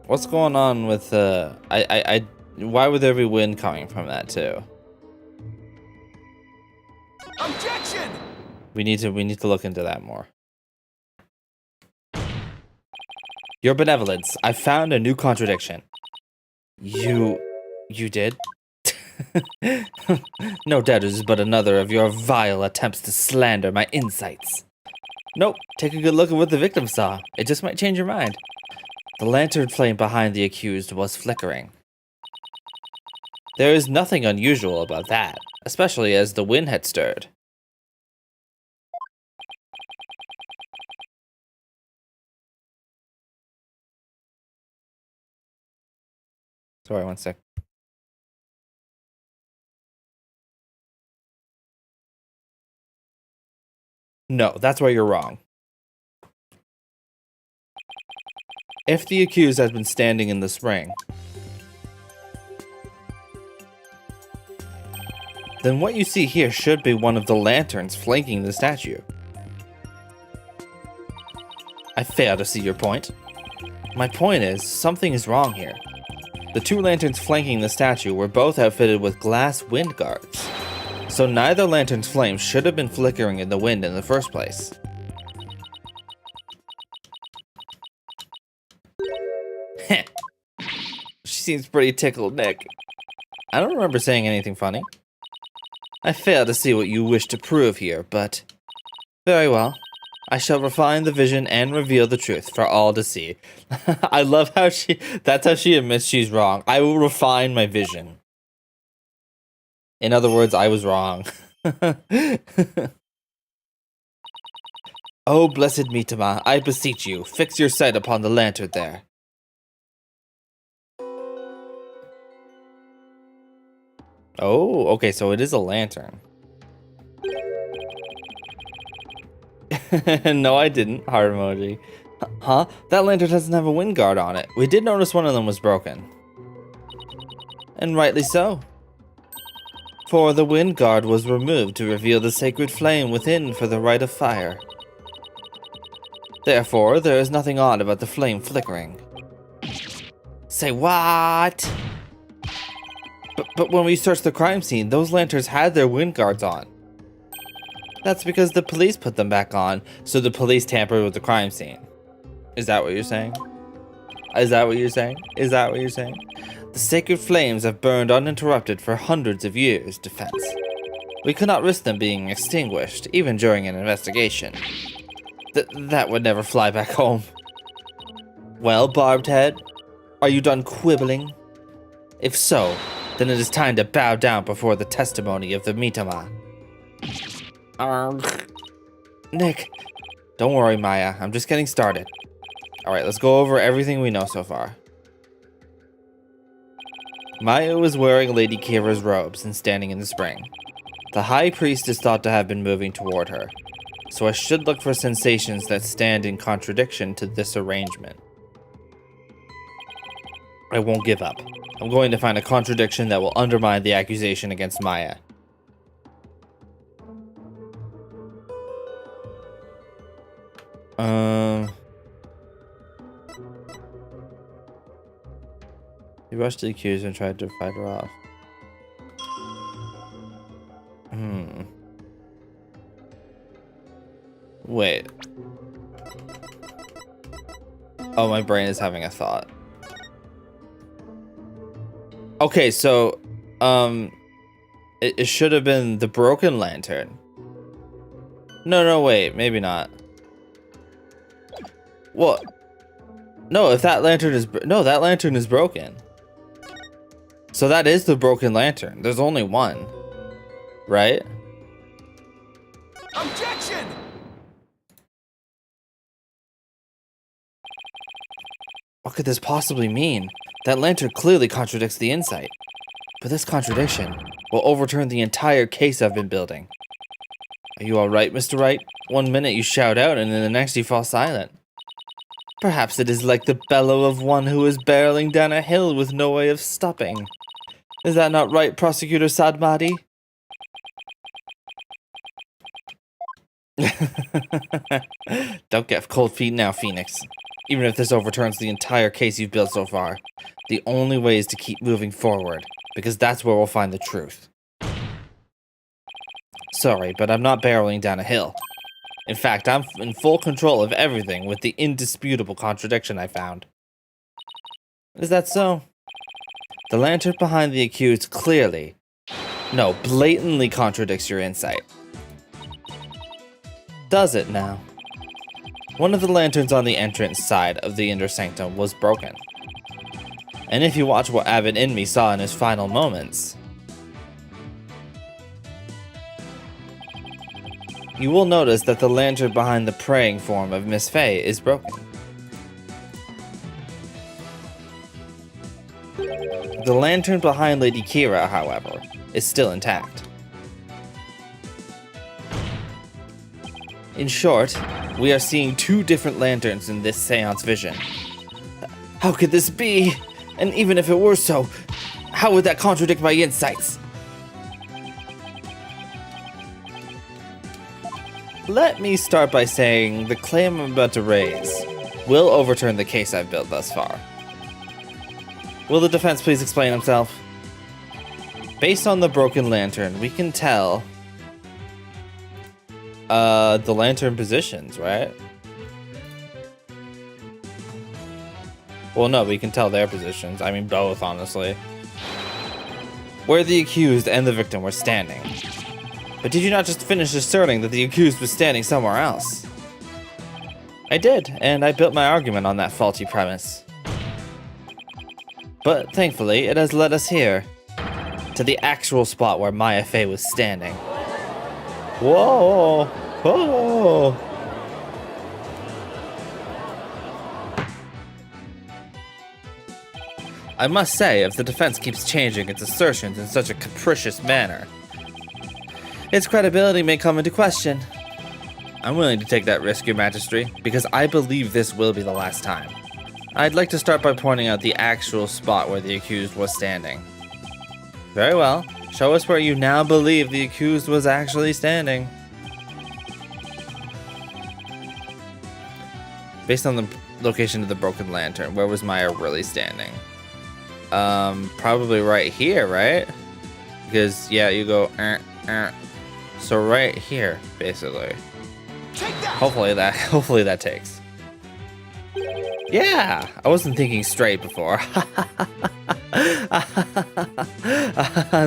[SPEAKER 1] what's going on with why would there be wind coming from that too?
[SPEAKER 2] Objection!
[SPEAKER 1] We need to look into that more. Your benevolence, I found a new contradiction. You did? No doubt it is but another of your vile attempts to slander my insights. Nope, take a good look at what the victim saw. It just might change your mind. The lantern flame behind the accused was flickering. There is nothing unusual about that, especially as the wind had stirred. Sorry, one sec. No, that's where you're wrong. If the accused has been standing in the spring, then what you see here should be one of the lanterns flanking the statue. I fail to see your point. My point is, something is wrong here. The two lanterns flanking the statue were both outfitted with glass wind guards, so neither lantern's flames should have been flickering in the wind in the first place. Heh. She seems pretty tickled, Nick. I don't remember saying anything funny. I fail to see what you wish to prove here, but very well. I shall refine the vision and reveal the truth for all to see. I love how that's how she admits she's wrong. I will refine my vision. In other words, I was wrong. Oh, blessed Mitama, I beseech you, fix your sight upon the lantern there. Oh, okay, so it is a lantern. No, I didn't. Heart emoji. Huh? That lantern doesn't have a wind guard on it. We did notice one of them was broken. And rightly so. For the wind guard was removed to reveal the sacred flame within for the rite of fire. Therefore, there is nothing odd about the flame flickering. Say what? But when we searched the crime scene, those lanterns had their wind guards on. That's because the police put them back on, so the police tampered with the crime scene. Is that what you're saying? Is that what you're saying? Is that what you're saying? The sacred flames have burned uninterrupted for hundreds of years, defense. We could not risk them being extinguished, even during an investigation. That would never fly back home. Well, Barbed Head, are you done quibbling? If so, then it is time to bow down before the testimony of the Mitama. Nick, don't worry, Maya. I'm just getting started. Alright, let's go over everything we know so far. Maya was wearing Lady Kira's robes and standing in the spring. The High Priest is thought to have been moving toward her, so I should look for sensations that stand in contradiction to this arrangement. I won't give up. I'm going to find a contradiction that will undermine the accusation against Maya. He rushed the accused and tried to fight her off. Wait. Oh, my brain is having a thought. Okay, so, it should have been the broken lantern. No, wait, maybe not. What? No, if that lantern is, no, that lantern is broken. So that is the broken lantern. There's only one, right?
[SPEAKER 2] Objection!
[SPEAKER 1] What could this possibly mean? That lantern clearly contradicts the insight. But this contradiction will overturn the entire case I've been building. Are you alright, Mr. Wright? One minute you shout out and in the next you fall silent. Perhaps it is like the bellow of one who is barreling down a hill with no way of stopping. Is that not right, Prosecutor Sadmati? Don't get cold feet now, Phoenix. Even if this overturns the entire case you've built so far, the only way is to keep moving forward, because that's where we'll find the truth. Sorry, but I'm not barreling down a hill. In fact, I'm in full control of everything with the indisputable contradiction I found. Is that so? The lantern behind the accused clearly, no, blatantly contradicts your insight. Does it now? One of the lanterns on the entrance side of the inner sanctum was broken. And if you watch what Avid Inmi saw in his final moments, you will notice that the lantern behind the praying form of Miss Faye is broken. The lantern behind Lady Kira, however, is still intact. In short, we are seeing two different lanterns in this seance vision. How could this be? And even if it were so, how would that contradict my insights? Let me start by saying the claim I'm about to raise will overturn the case I've built thus far. Will the defense please explain himself? Based on the broken lantern, we can tell the lantern positions, right? Well, no, we can tell their positions. I mean, both, honestly. Where the accused and the victim were standing. But did you not just finish asserting that the accused was standing somewhere else? I did, and I built my argument on that faulty premise. But thankfully, it has led us here, to the actual spot where Maya Fey was standing. Whoa! Whoa! I must say, if the defense keeps changing its assertions in such a capricious manner, its credibility may come into question. I'm willing to take that risk, Your Majesty, because I believe this will be the last time. I'd like to start by pointing out the actual spot where the accused was standing. Very well. Show us where you now believe the accused was actually standing. Based on the location of the broken lantern, where was Maya really standing? Probably right here, right? Because, yeah, you go, So right here, basically. Hopefully that takes. Yeah, I wasn't thinking straight before.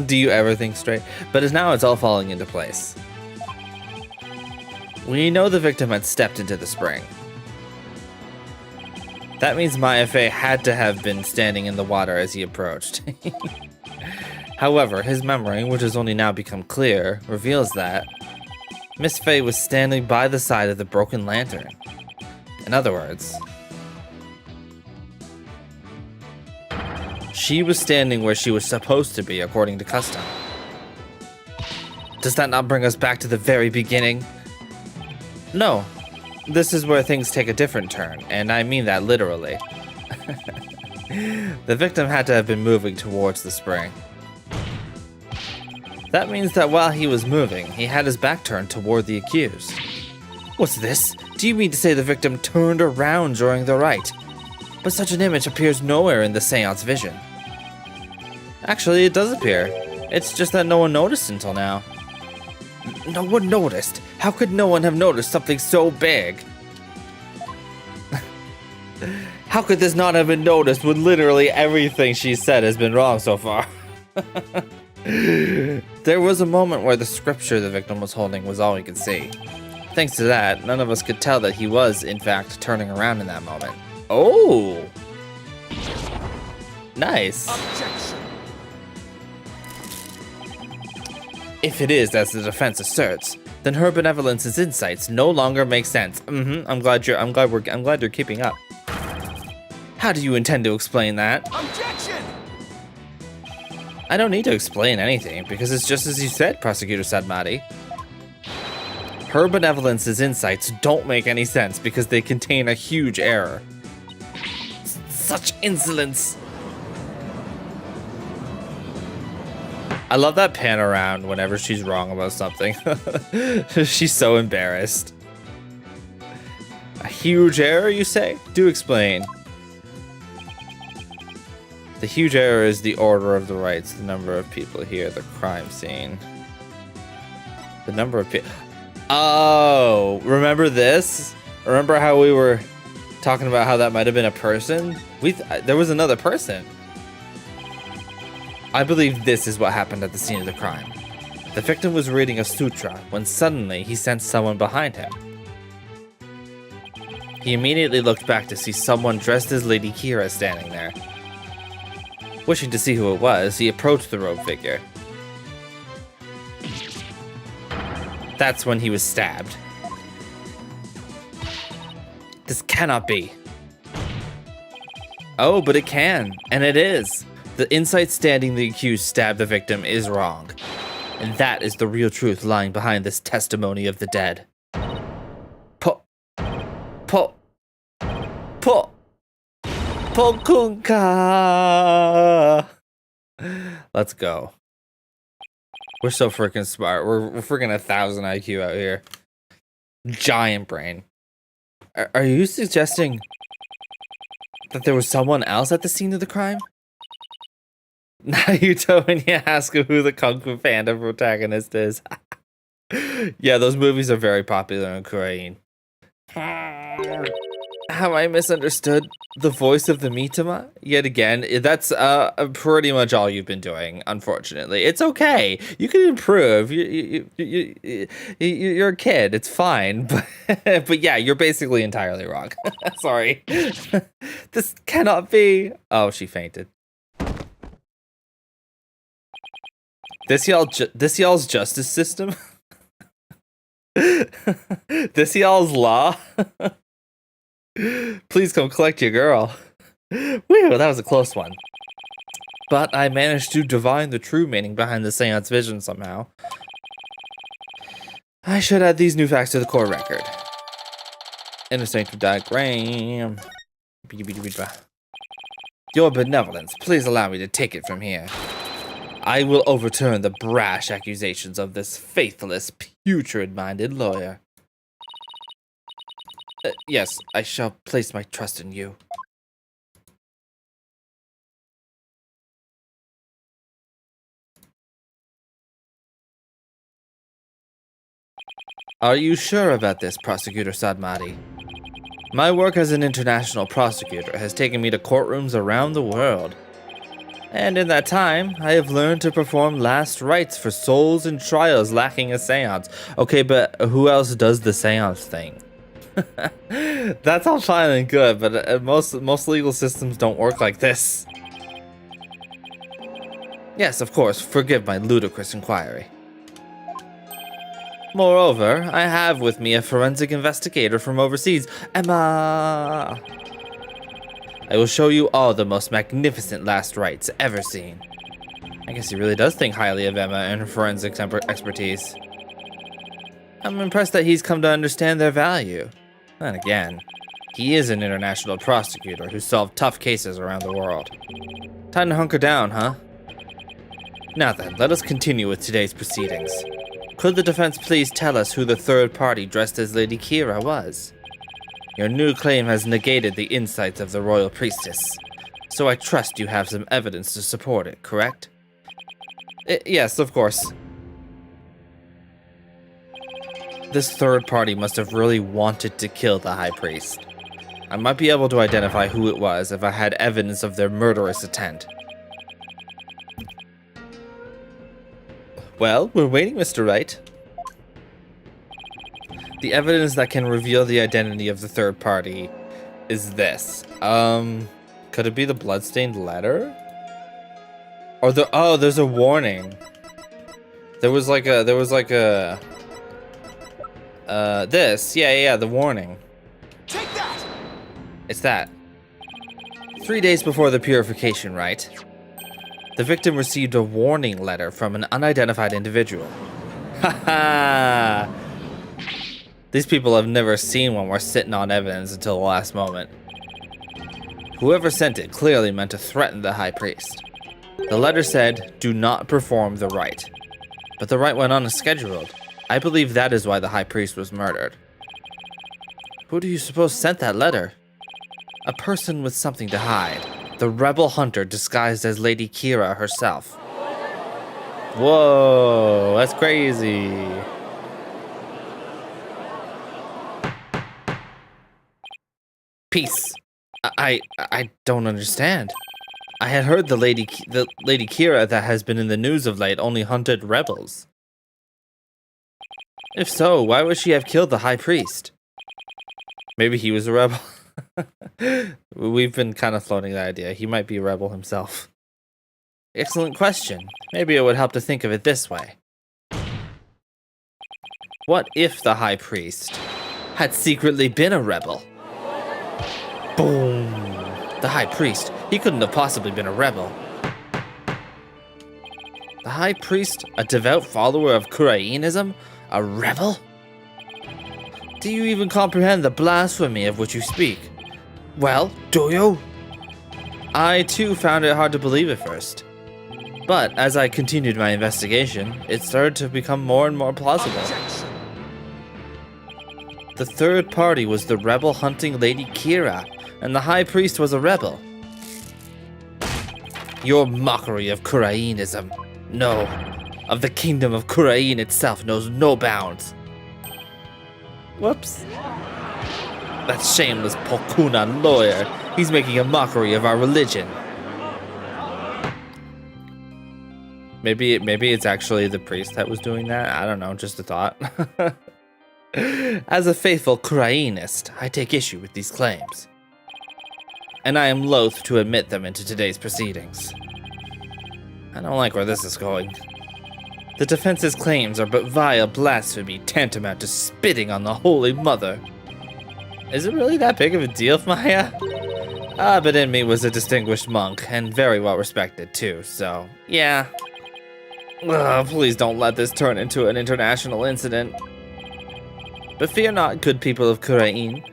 [SPEAKER 1] Do you ever think straight? But now it's all falling into place. We know the victim had stepped into the spring. That means Maya Fey had to have been standing in the water as he approached. However, his memory, which has only now become clear, reveals that Miss Fey was standing by the side of the broken lantern. In other words, she was standing where she was supposed to be according to custom. Does that not bring us back to the very beginning? No. This is where things take a different turn, and I mean that literally. The victim had to have been moving towards the spring. That means that while he was moving, he had his back turned toward the accused. What's this? Do you mean to say the victim turned around during the rite? But such an image appears nowhere in the seance vision. Actually, it does appear. It's just that no one noticed until now. No one noticed? How could no one have noticed something so big? How could this not have been noticed when literally everything she said has been wrong so far? There was a moment where the scripture the victim was holding was all we could see. Thanks to that, none of us could tell that he was, in fact, turning around in that moment. Oh! Nice.
[SPEAKER 2] Objection.
[SPEAKER 1] If it is as the defense asserts, then her benevolence's insights no longer make sense. I'm glad you're keeping up. How do you intend to explain that?
[SPEAKER 2] Objection.
[SPEAKER 1] I don't need to explain anything, because it's just as you said, Prosecutor Sadmati. Her benevolence's insights don't make any sense because they contain a huge error. Such insolence! I love that pan around whenever she's wrong about something. She's so embarrassed. A huge error, you say? Do explain. The huge error is the order of the rites, the number of people here, the crime scene. The number of people... Oh, remember this? Remember how we were talking about how that might have been a person? There was another person. I believe this is what happened at the scene of the crime. The victim was reading a sutra when suddenly he sensed someone behind him. He immediately looked back to see someone dressed as Lady Kira standing there. Wishing to see who it was, he approached the robed figure. That's when he was stabbed. This cannot be. Oh, but it can, and it is. The insight standing the accused stabbed the victim is wrong. And that is the real truth lying behind this testimony of the dead. Pokunka! Let's go. We're so freaking smart. We're freaking 1,000 IQ out here. Giant brain. Are you suggesting that there was someone else at the scene of the crime? Naruto, when you ask who the Kung Fu Panda protagonist is. Yeah, those movies are very popular in Korean. Have I misunderstood the voice of the Mitama? Yet again, that's pretty much all you've been doing, unfortunately. It's okay. You can improve. You're a kid. It's fine. But yeah, you're basically entirely wrong. Sorry. This cannot be. Oh, she fainted. This y'all's justice system? This y'all's law? Please come collect your girl. Whew, that was a close one. But I managed to divine the true meaning behind the seance vision somehow. I should add these new facts to the core record. Intersective diagram. Your benevolence, please allow me to take it from here. I will overturn the brash accusations of this faithless, putrid-minded lawyer. Yes, I shall place my trust in you. Are you sure about this, Prosecutor Sadmari? My work as an international prosecutor has taken me to courtrooms around the world. And in that time, I have learned to perform last rites for souls in trials lacking a seance. Okay, but who else does the seance thing? That's all fine and good, but most legal systems don't work like this. Yes, of course, forgive my ludicrous inquiry. Moreover, I have with me a forensic investigator from overseas, Emma. I will show you all the most magnificent last rites ever seen. I guess he really does think highly of Emma and her forensic expertise. I'm impressed that he's come to understand their value. Then again, he is an international prosecutor who solved tough cases around the world. Time to hunker down, huh? Now then, let us continue with today's proceedings. Could the defense please tell us who the third party dressed as Lady Kira was? Your new claim has negated the insights of the royal priestess, so I trust you have some evidence to support it, correct? Yes, of course. This third party must have really wanted to kill the high priest. I might be able to identify who it was if I had evidence of their murderous intent. Well, we're waiting, Mr. Rite. The evidence that can reveal the identity of the third party is this. Could it be the bloodstained letter? Or there's a warning. This. Yeah, the warning.
[SPEAKER 2] Take that!
[SPEAKER 1] It's that. 3 days before the purification rite, the victim received a warning letter from an unidentified individual. Haha! These people have never seen when we're sitting on evidence until the last moment. Whoever sent it clearly meant to threaten the high priest. The letter said, "Do not perform the rite." But the rite went on as scheduled. I believe that is why the high priest was murdered. Who do you suppose sent that letter? A person with something to hide. The rebel hunter disguised as Lady Kira herself. Whoa, that's crazy. Peace. I don't understand. I had heard the Lady Kira that has been in the news of late only hunted rebels. If so, why would she have killed the high priest? Maybe he was a rebel. We've been kind of floating that idea. He might be a rebel himself. Excellent question. Maybe it would help to think of it this way. What if the high priest had secretly been a rebel? Boom! The high priest, he couldn't have possibly been a rebel. The High Priest, a devout follower of Kurainism? A rebel? Do you even comprehend the blasphemy of which you speak? Well, do you? I too found it hard to believe at first. But as I continued my investigation, it started to become more and more plausible.
[SPEAKER 2] Objection.
[SPEAKER 1] The third party was the rebel hunting Lady Kira, and the High Priest was a rebel. Your mockery of Kurainism, no, of the kingdom of Kurain itself knows no bounds. Whoops. That shameless Pokuna lawyer, he's making a mockery of our religion. Maybe it's actually the priest that was doing that. I don't know, just a thought. As a faithful Kurainist, I take issue with these claims. And I am loath to admit them into today's proceedings. I don't like where this is going. The defense's claims are but vile blasphemy tantamount to spitting on the Holy Mother. Is it really that big of a deal, Maya? But Inmi was a distinguished monk, and very well respected too, so yeah. Please don't let this turn into an international incident. But fear not, good people of Kurain.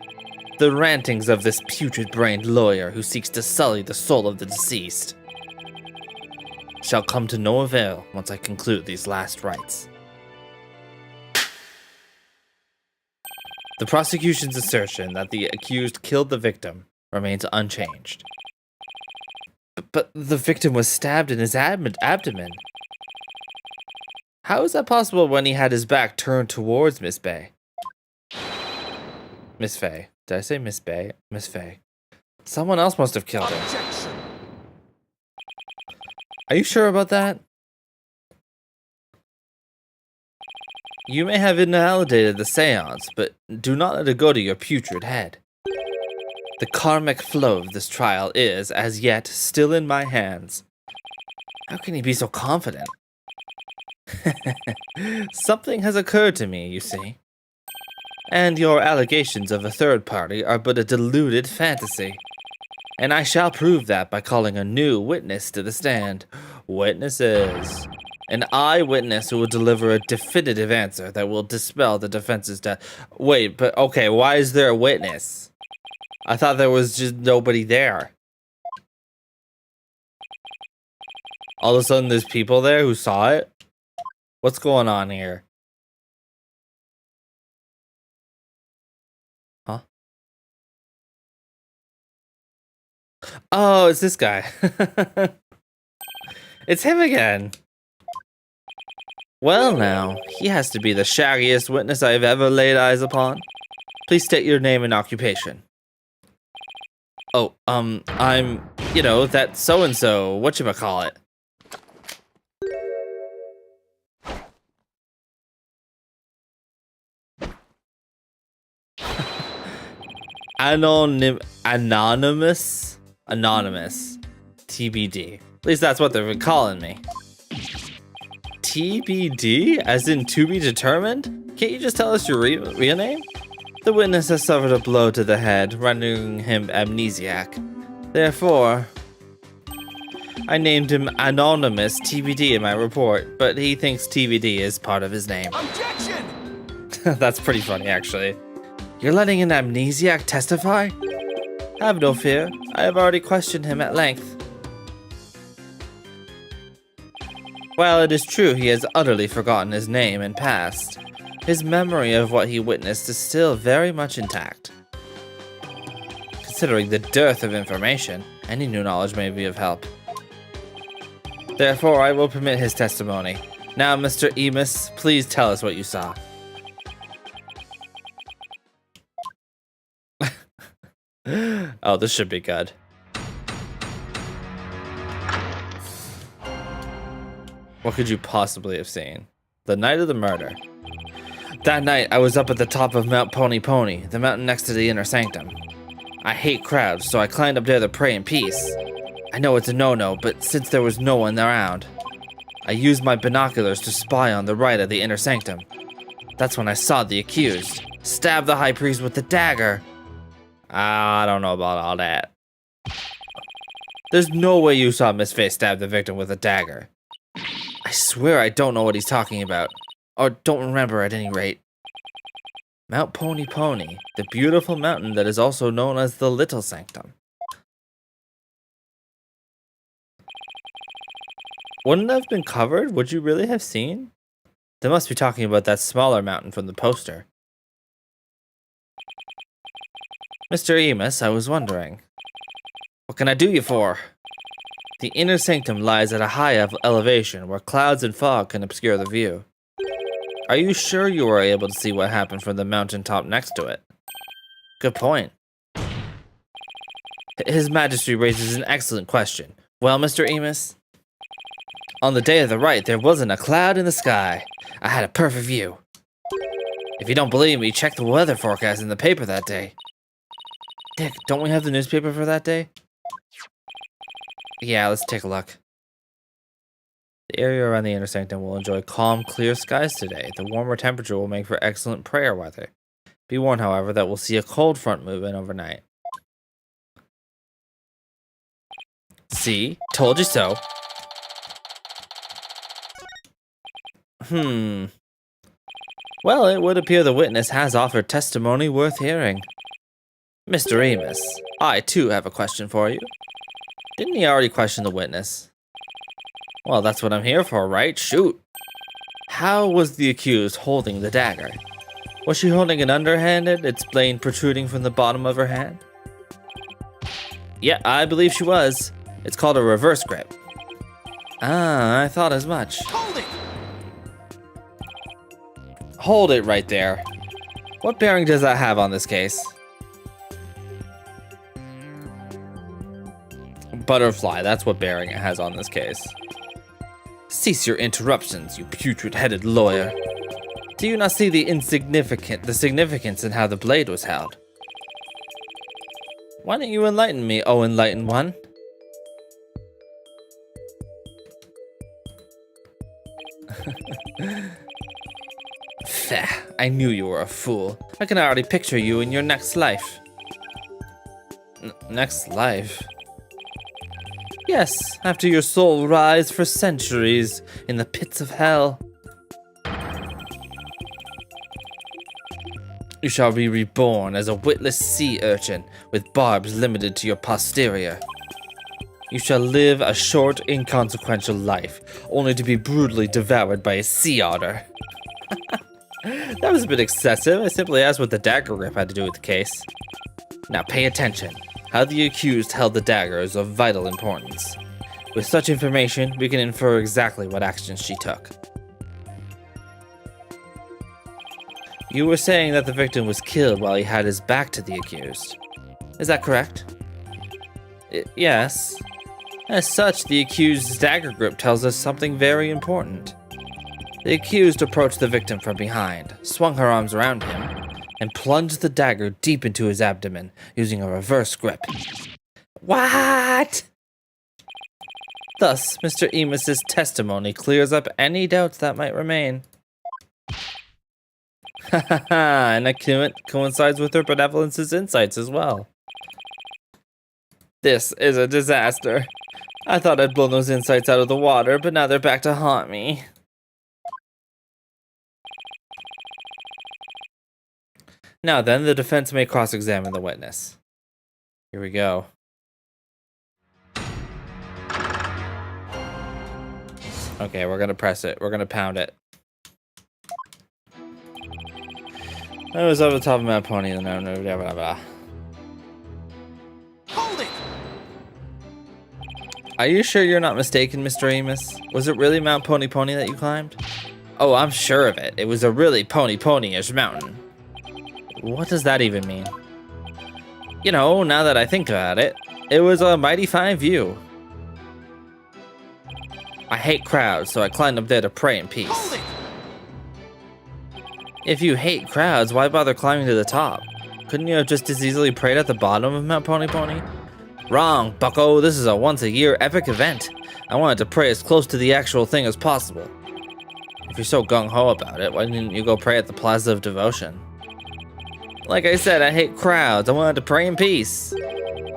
[SPEAKER 1] The rantings of this putrid-brained lawyer who seeks to sully the soul of the deceased shall come to no avail once I conclude these last rites. The prosecution's assertion that the accused killed the victim remains unchanged. But the victim was stabbed in his abdomen. How is that possible when he had his back turned towards Miss Bay? Miss Faye. Did I say Miss Bay? Miss Faye. Someone else must have killed him.
[SPEAKER 2] Objection.
[SPEAKER 1] Are you sure about that? You may have invalidated the seance, but do not let it go to your putrid head. The karmic flow of this trial is, as yet, still in my hands. How can he be so confident? Something has occurred to me, you see. And your allegations of a third party are but a deluded fantasy. And I shall prove that by calling a new witness to the stand. Witnesses. An eyewitness who will deliver a definitive answer that will dispel the defense's doubt. Wait, but okay, why is there a witness? I thought there was just nobody there. All of a sudden there's people there who saw it? What's going on here? Huh? Oh, it's this guy. It's him again. Well now, he has to be the shaggiest witness I have ever laid eyes upon. Please state your name and occupation. Oh, I'm, that so-and-so, whatchamacallit. Anonymous? TBD. At least that's what they've been calling me. TBD? As in to be determined? Can't you just tell us your real name? The witness has suffered a blow to the head, rendering him amnesiac. Therefore, I named him Anonymous TBD in my report, but he thinks TBD is part of his name.
[SPEAKER 2] Objection!
[SPEAKER 1] That's pretty funny, actually. You're letting an amnesiac testify? Have no fear. I have already questioned him at length. While it is true he has utterly forgotten his name and past, his memory of what he witnessed is still very much intact. Considering the dearth of information, any new knowledge may be of help. Therefore, I will permit his testimony. Now, Mr. Emus, please tell us what you saw. Oh, this should be good. What could you possibly have seen? The night of the murder. That night, I was up at the top of Mount Pony Pony, the mountain next to the inner sanctum. I hate crowds, so I climbed up there to pray in peace. I know it's a no-no, but since there was no one around, I used my binoculars to spy on the right of the inner sanctum. That's when I saw the accused stab the high priest with the dagger. I don't know about all that. There's no way you saw Miss Faye stab the victim with a dagger. I swear I don't know what he's talking about. Or don't remember at any rate. Mount Pony Pony, the beautiful mountain that is also known as the Little Sanctum. Wouldn't it have been covered? Would you really have seen? They must be talking about that smaller mountain from the poster. Mr. Emus, I was wondering. What can I do you for? The inner sanctum lies at a high elevation where clouds and fog can obscure the view. Are you sure you were able to see what happened from the mountaintop next to it? Good point. His Majesty raises an excellent question. Well, Mr. Emus? On the day of the rite, there wasn't a cloud in the sky. I had a perfect view. If you don't believe me, check the weather forecast in the paper that day. Dick, don't we have the newspaper for that day? Yeah, let's take a look. The area around the inner sanctum will enjoy calm, clear skies today. The warmer temperature will make for excellent prayer weather. Be warned, however, that we'll see a cold front move in overnight. See? Told you so. Well, it would appear the witness has offered testimony worth hearing. Mr. Emus, I too have a question for you. Didn't he already question the witness? Well, that's what I'm here for, right? Shoot. How was the accused holding the dagger? Was she holding it underhanded, its blade protruding from the bottom of her hand? Yeah, I believe she was. It's called a reverse grip. Ah, I thought as much.
[SPEAKER 2] Hold it!
[SPEAKER 1] Hold it right there. What bearing does that have on this case? Butterfly, that's what bearing it has on this case. Cease your interruptions, you putrid-headed lawyer. Do you not see the significance in how the blade was held? Why don't you enlighten me, oh enlightened one? Pfft, I knew you were a fool. I can already picture you in your next life. Next life? Yes, after your soul rise for centuries in the pits of hell. You shall be reborn as a witless sea urchin with barbs limited to your posterior. You shall live a short, inconsequential life, only to be brutally devoured by a sea otter. That was a bit excessive. I simply asked what the dagger grip had to do with the case. Now pay attention. How the accused held the dagger is of vital importance. With such information, we can infer exactly what actions she took. You were saying that the victim was killed while he had his back to the accused. Is that correct? Yes. As such, the accused's dagger grip tells us something very important. The accused approached the victim from behind, swung her arms around him, and plunged the dagger deep into his abdomen using a reverse grip. What? Thus, Mr. Emus's testimony clears up any doubts that might remain. And it coincides with her benevolence's insights as well. This is a disaster. I thought I'd blown those insights out of the water, but now they're back to haunt me. Now then, the defense may cross-examine the witness. Here we go. Okay, we're gonna press it. We're gonna pound it. I was over the top of Mount Pony, and blah, blah, blah, blah.
[SPEAKER 2] Hold it!
[SPEAKER 1] Are you sure you're not mistaken, Mr. Emus? Was it really Mount Pony Pony that you climbed? Oh, I'm sure of it. It was a really pony-ish mountain. What does that even mean? You know, now that I think about it, it was a mighty fine view. I hate crowds, so I climbed up there to pray in peace.
[SPEAKER 2] Hold it!
[SPEAKER 1] If you hate crowds, why bother climbing to the top? Couldn't you have just as easily prayed at the bottom of Mount Pony Pony? Wrong, bucko. This is a once-a-year epic event. I wanted to pray as close to the actual thing as possible. If you're so gung-ho about it, why didn't you go pray at the Plaza of Devotion? Like I said, I hate crowds. I wanted to pray in peace.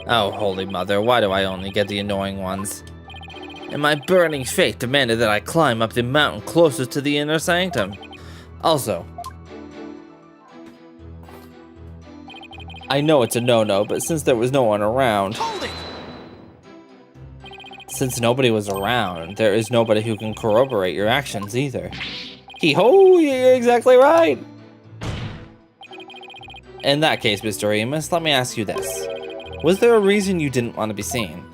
[SPEAKER 1] Oh, Holy Mother, why do I only get the annoying ones? and my burning fate demanded that I climb up the mountain closest to the inner sanctum. Also, I know it's a no-no, but since there was no one around...
[SPEAKER 2] Hold it!
[SPEAKER 1] Since nobody was around, there is nobody who can corroborate your actions either. Hee-ho, you're exactly right! In that case, Mr. Amos, let me ask you this. Was there a reason you didn't want to be seen?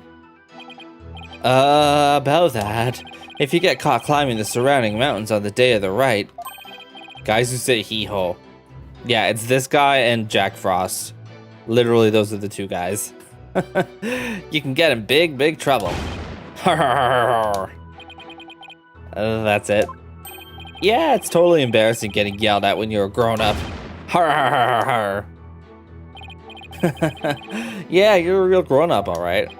[SPEAKER 1] About that. If you get caught climbing the surrounding mountains on the day of the rite... Guys who say hee-ho. Yeah, it's this guy and Jack Frost. Literally, those are the two guys. You can get in big, big trouble. That's it. Yeah, it's totally embarrassing getting yelled at when you're a grown-up. Yeah, you're a real grown-up, alright.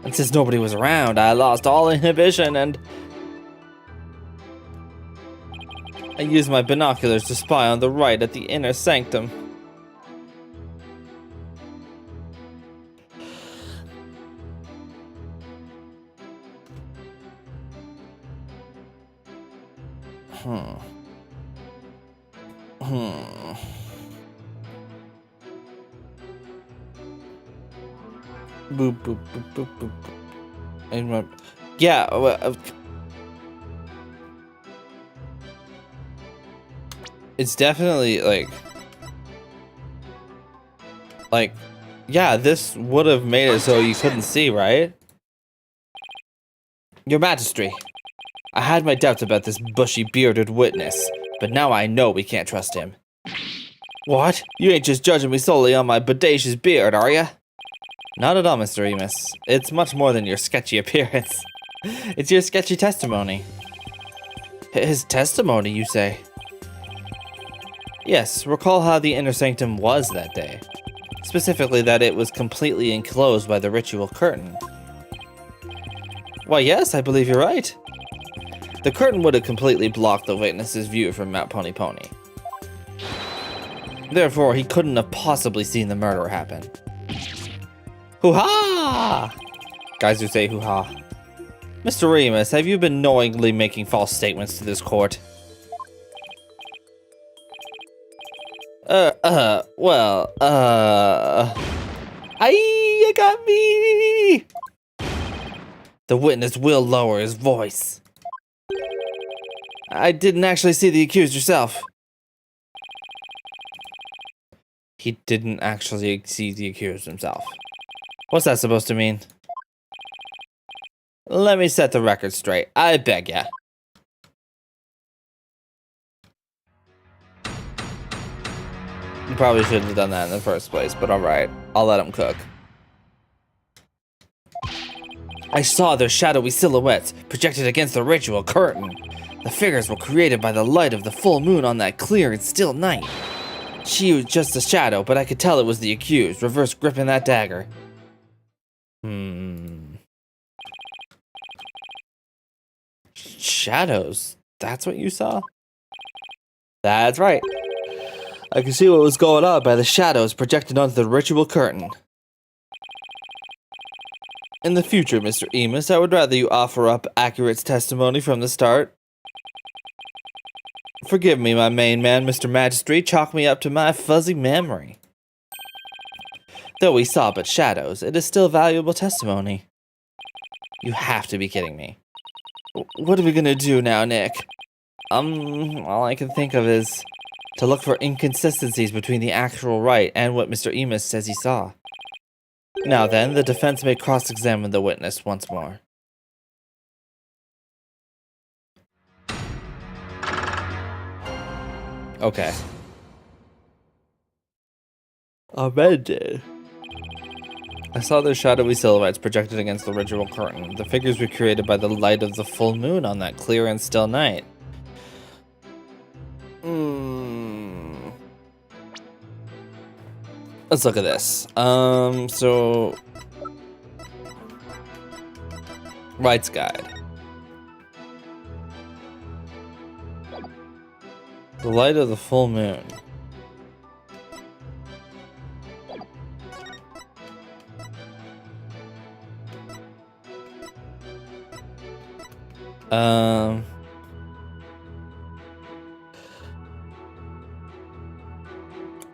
[SPEAKER 1] And since nobody was around, I lost all inhibition and... I used my binoculars to spy on the Rite at the inner sanctum. Boop, boop, boop, boop, boop. And, yeah, it's definitely like, yeah, this would have made it so you couldn't see, right? Your Majesty, I had my doubts about this bushy bearded witness, but now I know we can't trust him. What? You ain't just judging me solely on my bodacious beard, are ya? Not at all, Mr. Amos. It's much more than your sketchy appearance. It's your sketchy testimony. His testimony, you say? Yes, recall how the inner sanctum was that day. Specifically that it was completely enclosed by the ritual curtain. Why yes, I believe you're right. The curtain would have completely blocked the witness's view from Mount Pony Pony. Therefore, he couldn't have possibly seen the murder happen. Hoo-ha! Guys who say hoo-ha. Mr. Remus, have you been knowingly making false statements to this court? You got me! The witness will lower his voice. I didn't actually see the accused yourself. He didn't actually see the accused himself. What's that supposed to mean? Let me set the record straight. I beg ya. You probably shouldn't have done that in the first place, but alright. I'll let him cook. I saw their shadowy silhouettes projected against the ritual curtain. The figures were created by the light of the full moon on that clear and still night. She was just a shadow, but I could tell it was the accused, reverse gripping that dagger. Shadows? That's what you saw? That's right. I could see what was going on by the shadows projected onto the ritual curtain. In the future, Mr. Amos, I would rather you offer up accurate testimony from the start. Forgive me, my main man, Mr. Magistrate, chalk me up to my fuzzy memory. Though we saw but shadows, it is still valuable testimony. You have to be kidding me. What are we gonna do now, Nick? All I can think of is to look for inconsistencies between the actual Rite and what Mr. Amos says he saw. Now then, the defense may cross-examine the witness once more. Okay. Amended. I saw their shadowy silhouettes projected against the ritual curtain. The figures were created by the light of the full moon on that clear and still night. Let's look at this. So... Rite's Guide. The light of the full moon.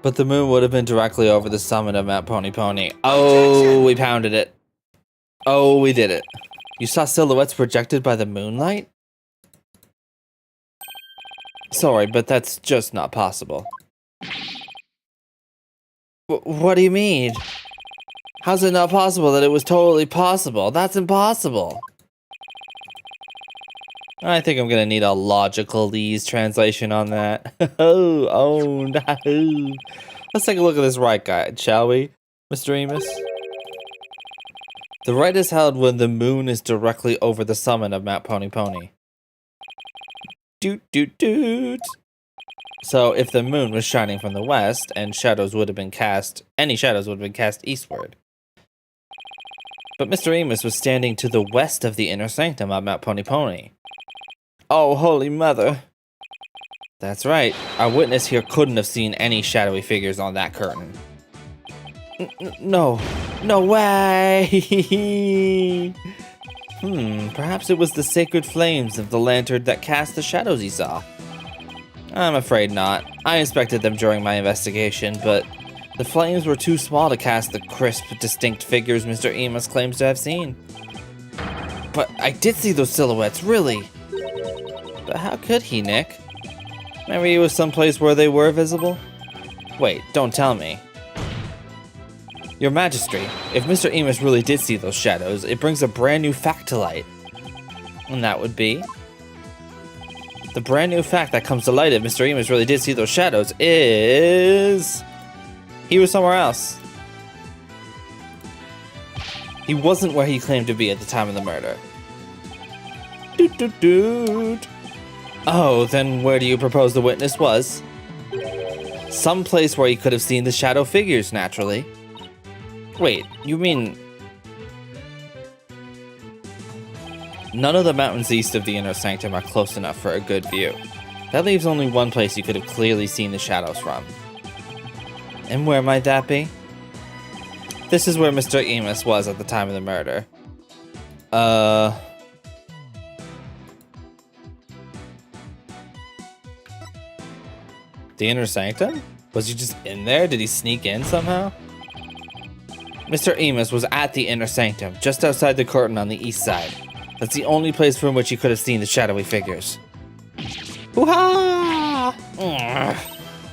[SPEAKER 1] But the moon would have been directly over the summit of Mount Pony Pony. Oh, we pounded it. Oh, we did it. You saw silhouettes projected by the moonlight? Sorry, but that's just not possible. What do you mean? How's it not possible that it was totally possible? That's impossible. I think I'm gonna need a logical Lee's translation on that. Oh no. Let's take a look at this Rite guide, shall we, Mr. Emus? The Rite is held when the moon is directly over the summit of Mount Pony Pony. Doot doot doot. So if the moon was shining from the west, and shadows would have been cast, any shadows would have been cast eastward. But Mr. Emus was standing to the west of the inner sanctum of Mount Pony Pony. Oh, holy mother. That's right. Our witness here couldn't have seen any shadowy figures on that curtain. No. No way! Perhaps it was the sacred flames of the lantern that cast the shadows he saw. I'm afraid not. I inspected them during my investigation, but the flames were too small to cast the crisp, distinct figures Mr. Emus claims to have seen. But I did see those silhouettes, really. But how could he, Nick? Maybe he was someplace where they were visible? Wait, don't tell me. Your Majesty, if Mr. Emus really did see those shadows, it brings a brand new fact to light. And that would be? The brand new fact that comes to light if Mr. Emus really did see those shadows is... he was somewhere else. He wasn't where he claimed to be at the time of the murder. Doot doot doot. Oh, then where do you propose the witness was? Some place where he could have seen the shadow figures, naturally. Wait, you mean... None of the mountains east of the inner sanctum are close enough for a good view. That leaves only one place you could have clearly seen the shadows from. And where might that be? This is where Mr. Emus was at the time of the murder. The inner sanctum? Was he just in there? Did he sneak in somehow? Mr. Emus was at the inner sanctum, just outside the curtain on the east side. That's the only place from which he could have seen the shadowy figures. Hoo-ha!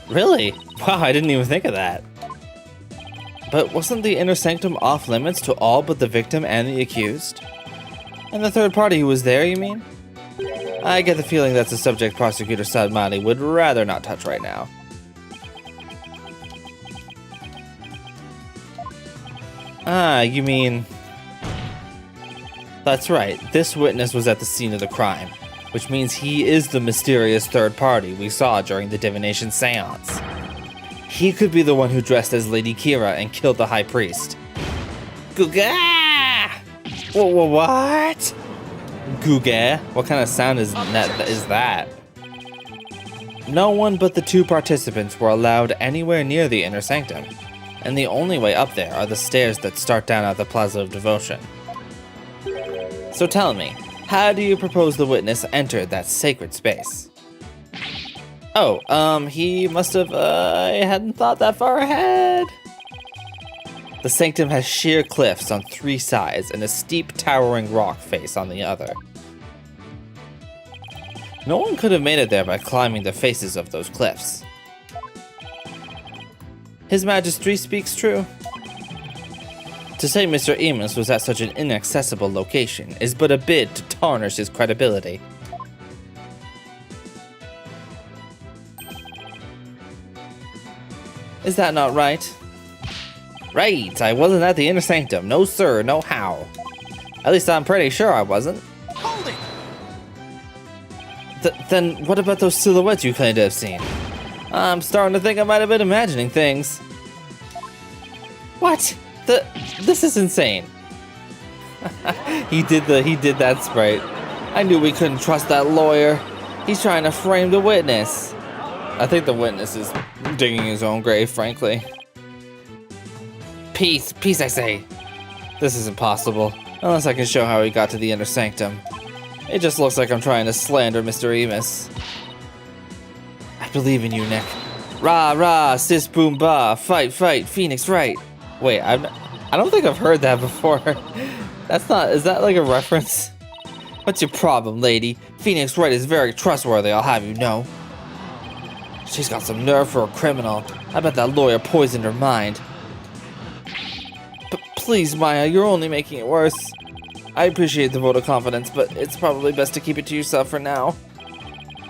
[SPEAKER 1] Really? Wow, I didn't even think of that. But wasn't the inner sanctum off limits to all but the victim and the accused? And the third party who was there, you mean? I get the feeling that's a subject Prosecutor Sadmati would rather not touch right now. Ah, you mean... That's right, this witness was at the scene of the crime, which means he is the mysterious third party we saw during the divination seance. He could be the one who dressed as Lady Kira and killed the High Priest. Googa! What? Googa? What kind of sound is that? No one but the two participants were allowed anywhere near the inner sanctum, and the only way up there are the stairs that start down at the Plaza of Devotion. So tell me, how do you propose the witness entered that sacred space? Oh, he must have, hadn't thought that far ahead. The sanctum has sheer cliffs on 3 sides and a steep, towering rock face on the other. No one could have made it there by climbing the faces of those cliffs. His Majesty speaks true. To say Mr. Emus was at such an inaccessible location is but a bid to tarnish his credibility. Is that not right? Right, I wasn't at the inner sanctum. No sir, no how. At least I'm pretty sure I wasn't.
[SPEAKER 2] Hold it!
[SPEAKER 1] Then what about those silhouettes you claim to have seen? I'm starting to think I might have been imagining things. What? This is insane. He did that sprite. I knew we couldn't trust that lawyer. He's trying to frame the witness. I think the witness is digging his own grave, frankly. Peace, I say. This is impossible, unless I can show how he got to the inner sanctum. It just looks like I'm trying to slander Mr. Emus. I believe in you, Nick. Rah, rah, sis, boom, bah, fight, fight, Phoenix Rite. Wait, I don't think I've heard that before. That's not, is that like a reference? What's your problem, lady? Phoenix Rite is very trustworthy, I'll have you know. She's got some nerve for a criminal. I bet that lawyer poisoned her mind. But please, Maya, you're only making it worse. I appreciate the vote of confidence, but it's probably best to keep it to yourself for now.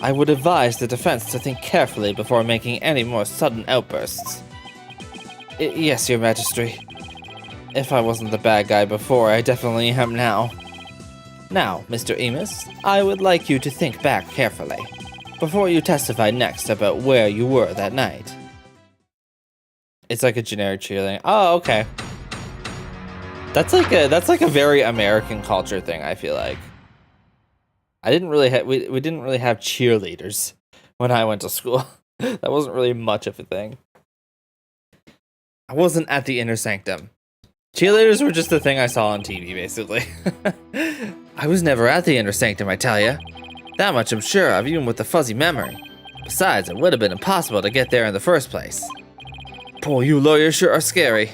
[SPEAKER 1] I would advise the defense to think carefully before making any more sudden outbursts. Yes, Your Majesty. If I wasn't the bad guy before, I definitely am now. Now, Mr. Emus, I would like you to think back carefully before you testify next about where you were that night. It's like a generic cheerleading. Oh, okay. That's like a very American culture thing, I feel like. I didn't really we didn't really have cheerleaders when I went to school. That wasn't really much of a thing. I wasn't at the inner sanctum. Cheerleaders were just a thing I saw on TV, basically. I was never at the inner sanctum, I tell ya. That much I'm sure of, even with the fuzzy memory. Besides, it would have been impossible to get there in the first place. Boy, you lawyers sure are scary.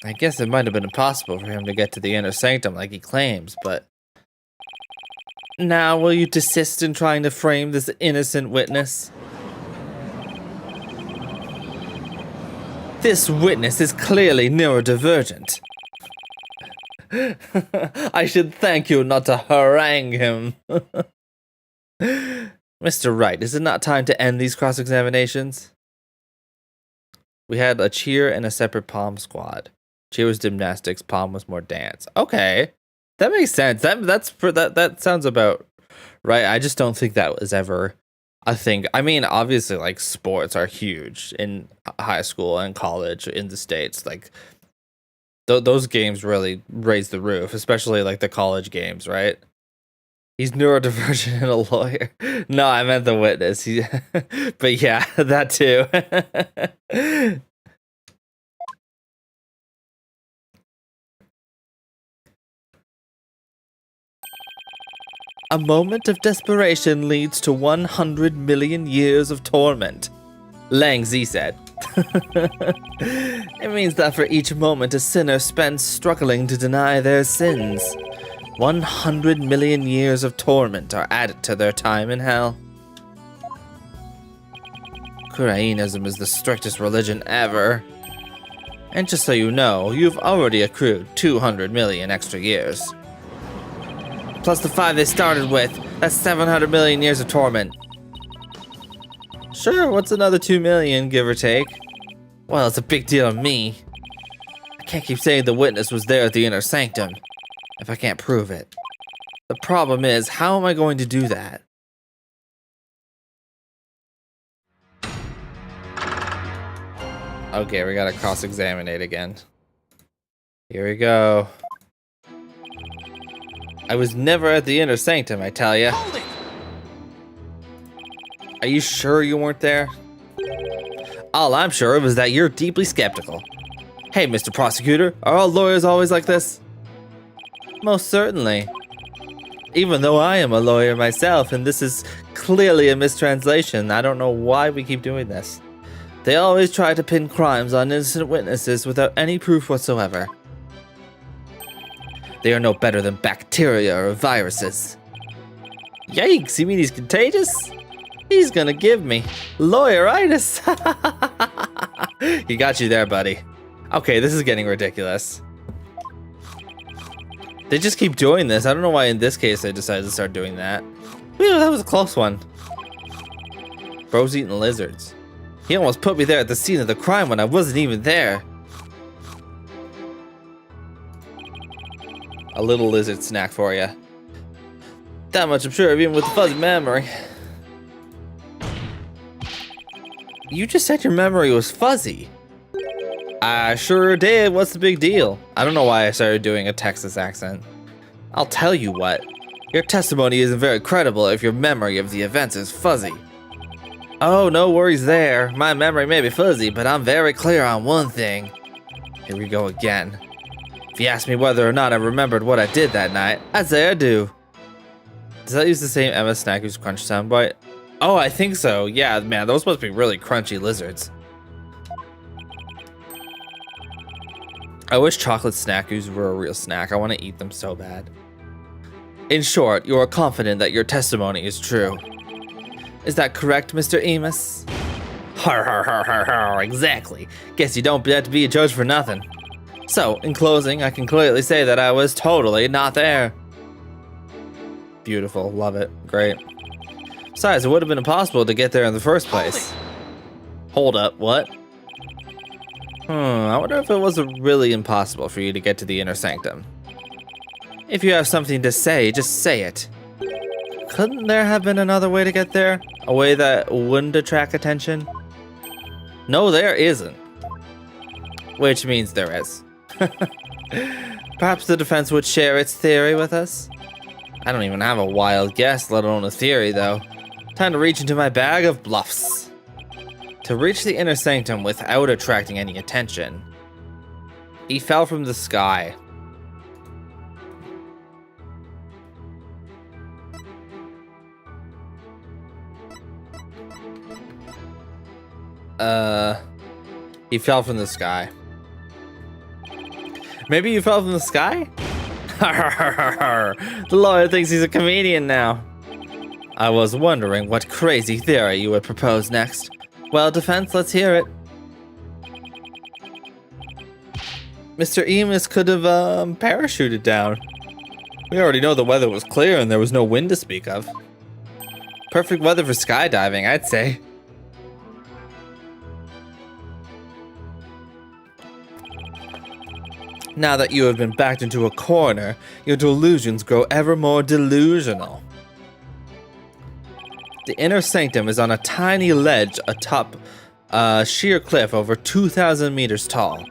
[SPEAKER 1] I guess it might have been impossible for him to get to the inner sanctum like he claims, but... Now, will you desist in trying to frame this innocent witness? This witness is clearly neurodivergent. I should thank you not to harangue him. Mr. Wright, is it not time to end these cross-examinations? We had a cheer and a separate palm squad. Cheer was gymnastics, palm was more dance. Okay, that makes sense. That sounds about right. I just don't think that was ever a thing. I mean, obviously, like, sports are huge in high school and college in the States. Like, those games really raise the roof, especially like the college games, right? He's neurodivergent and a lawyer. No, I meant the witness. But yeah, that too. A moment of desperation leads to 100 million years of torment, Lang Zi said. It means that for each moment a sinner spends struggling to deny their sins, 100 million years of torment are added to their time in hell. Kurainism is the strictest religion ever. And just so you know, you've already accrued 200 million extra years. Plus the 5 they started with, that's 700 million years of torment. Sure, what's another 2 million, give or take? Well, it's a big deal to me. I can't keep saying the witness was there at the inner sanctum if I can't prove it. The problem is, how am I going to do that? Okay, we gotta cross-examine it again. Here we go. I was never at the inner sanctum, I tell ya.
[SPEAKER 2] Hold it!
[SPEAKER 1] Are you sure you weren't there? All I'm sure of is that you're deeply skeptical. Hey, Mr. Prosecutor, are all lawyers always like this? Most certainly. Even though I am a lawyer myself, and this is clearly a mistranslation, I don't know why we keep doing this. They always try to pin crimes on innocent witnesses without any proof whatsoever. They are no better than bacteria or viruses. Yikes, you mean he's contagious? He's gonna give me lawyeritis. He got you there, buddy. Okay, this is getting ridiculous. They just keep doing this. I don't know why in this case they decided to start doing that. Whew, that was a close one. Bro's eating lizards. He almost put me there at the scene of the crime when I wasn't even there. A little lizard snack for you. That much I'm sure of, even with the fuzzy memory. You just said your memory was fuzzy. I sure did. What's the big deal? I don't know why I started doing a Texas accent. I'll tell you what. Your testimony isn't very credible if your memory of the events is fuzzy. Oh, no worries there. My memory may be fuzzy, but I'm very clear on one thing. Here we go again. If you ask me whether or not I remembered what I did that night, I'd say I do. Does that use the same Emma Snacky's crunch soundbite? Oh, I think so. Yeah, man, those must be really crunchy lizards. I wish chocolate snackies were a real snack. I want to eat them so bad. In short, you are confident that your testimony is true. Is that correct, Mr. Emus? Har har har har har, exactly. Guess you don't have to be a judge for nothing. So, in closing, I can clearly say that I was totally not there. Beautiful, love it, great. Besides, it would have been impossible to get there in the first place. Hold up, what? I wonder if it was really impossible for you to get to the inner sanctum. If you have something to say, just say it. Couldn't there have been another way to get there? A way that wouldn't attract attention? No, there isn't. Which means there is. Perhaps the defense would share its theory with us? I don't even have a wild guess, let alone a theory, though. Time to reach into my bag of bluffs. To reach the inner sanctum without attracting any attention, he fell from the sky. He fell from the sky. Maybe you fell from the sky? The lawyer thinks he's a comedian now. I was wondering what crazy theory you would propose next. Well, defense, let's hear it. Mr. Emus could have, parachuted down. We already know the weather was clear and there was no wind to speak of. Perfect weather for skydiving, I'd say. Now that you have been backed into a corner, your delusions grow ever more delusional. The inner sanctum is on a tiny ledge atop a sheer cliff over 2,000 meters tall.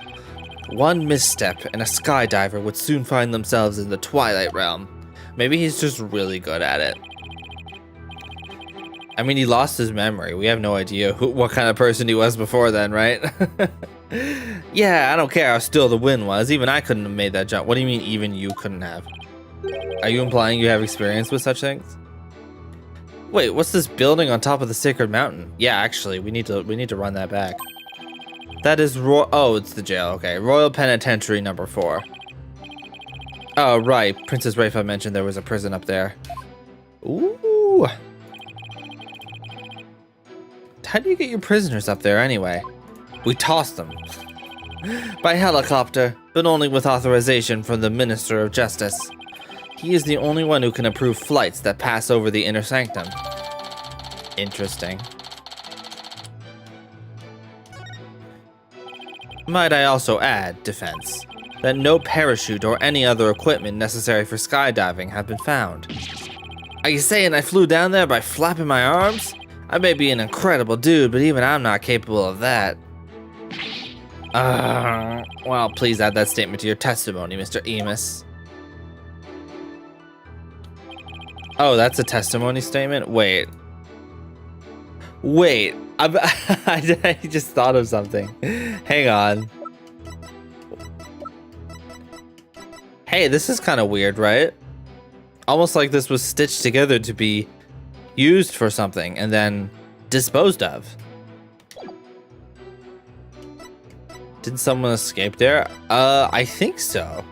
[SPEAKER 1] One misstep and a skydiver would soon find themselves in the Twilight Realm. Maybe he's just really good at it. I mean, he lost his memory. We have no idea what kind of person he was before then, right? Yeah, I don't care how still the wind was. Even I couldn't have made that jump. What do you mean even you couldn't have? Are you implying you have experience with such things? Wait, what's this building on top of the sacred mountain? Yeah, actually, we need to run that back. That is oh, it's the jail. Okay, Royal Penitentiary number 4. Oh, right. Princess Raifa mentioned there was a prison up there. Ooh. How do you get your prisoners up there anyway? We tossed them. By helicopter, but only with authorization from the Minister of Justice. He is the only one who can approve flights that pass over the inner sanctum. Interesting. Might I also add, defense, that no parachute or any other equipment necessary for skydiving have been found. Are you saying I flew down there by flapping my arms? I may be an incredible dude, but even I'm not capable of that. Well, please add that statement to your testimony, Mr. Emus. Oh, that's a testimony statement? Wait. I just thought of something. Hang on. Hey, this is kind of weird, right? Almost like this was stitched together to be used for something and then disposed of. Did someone escape there? I think so.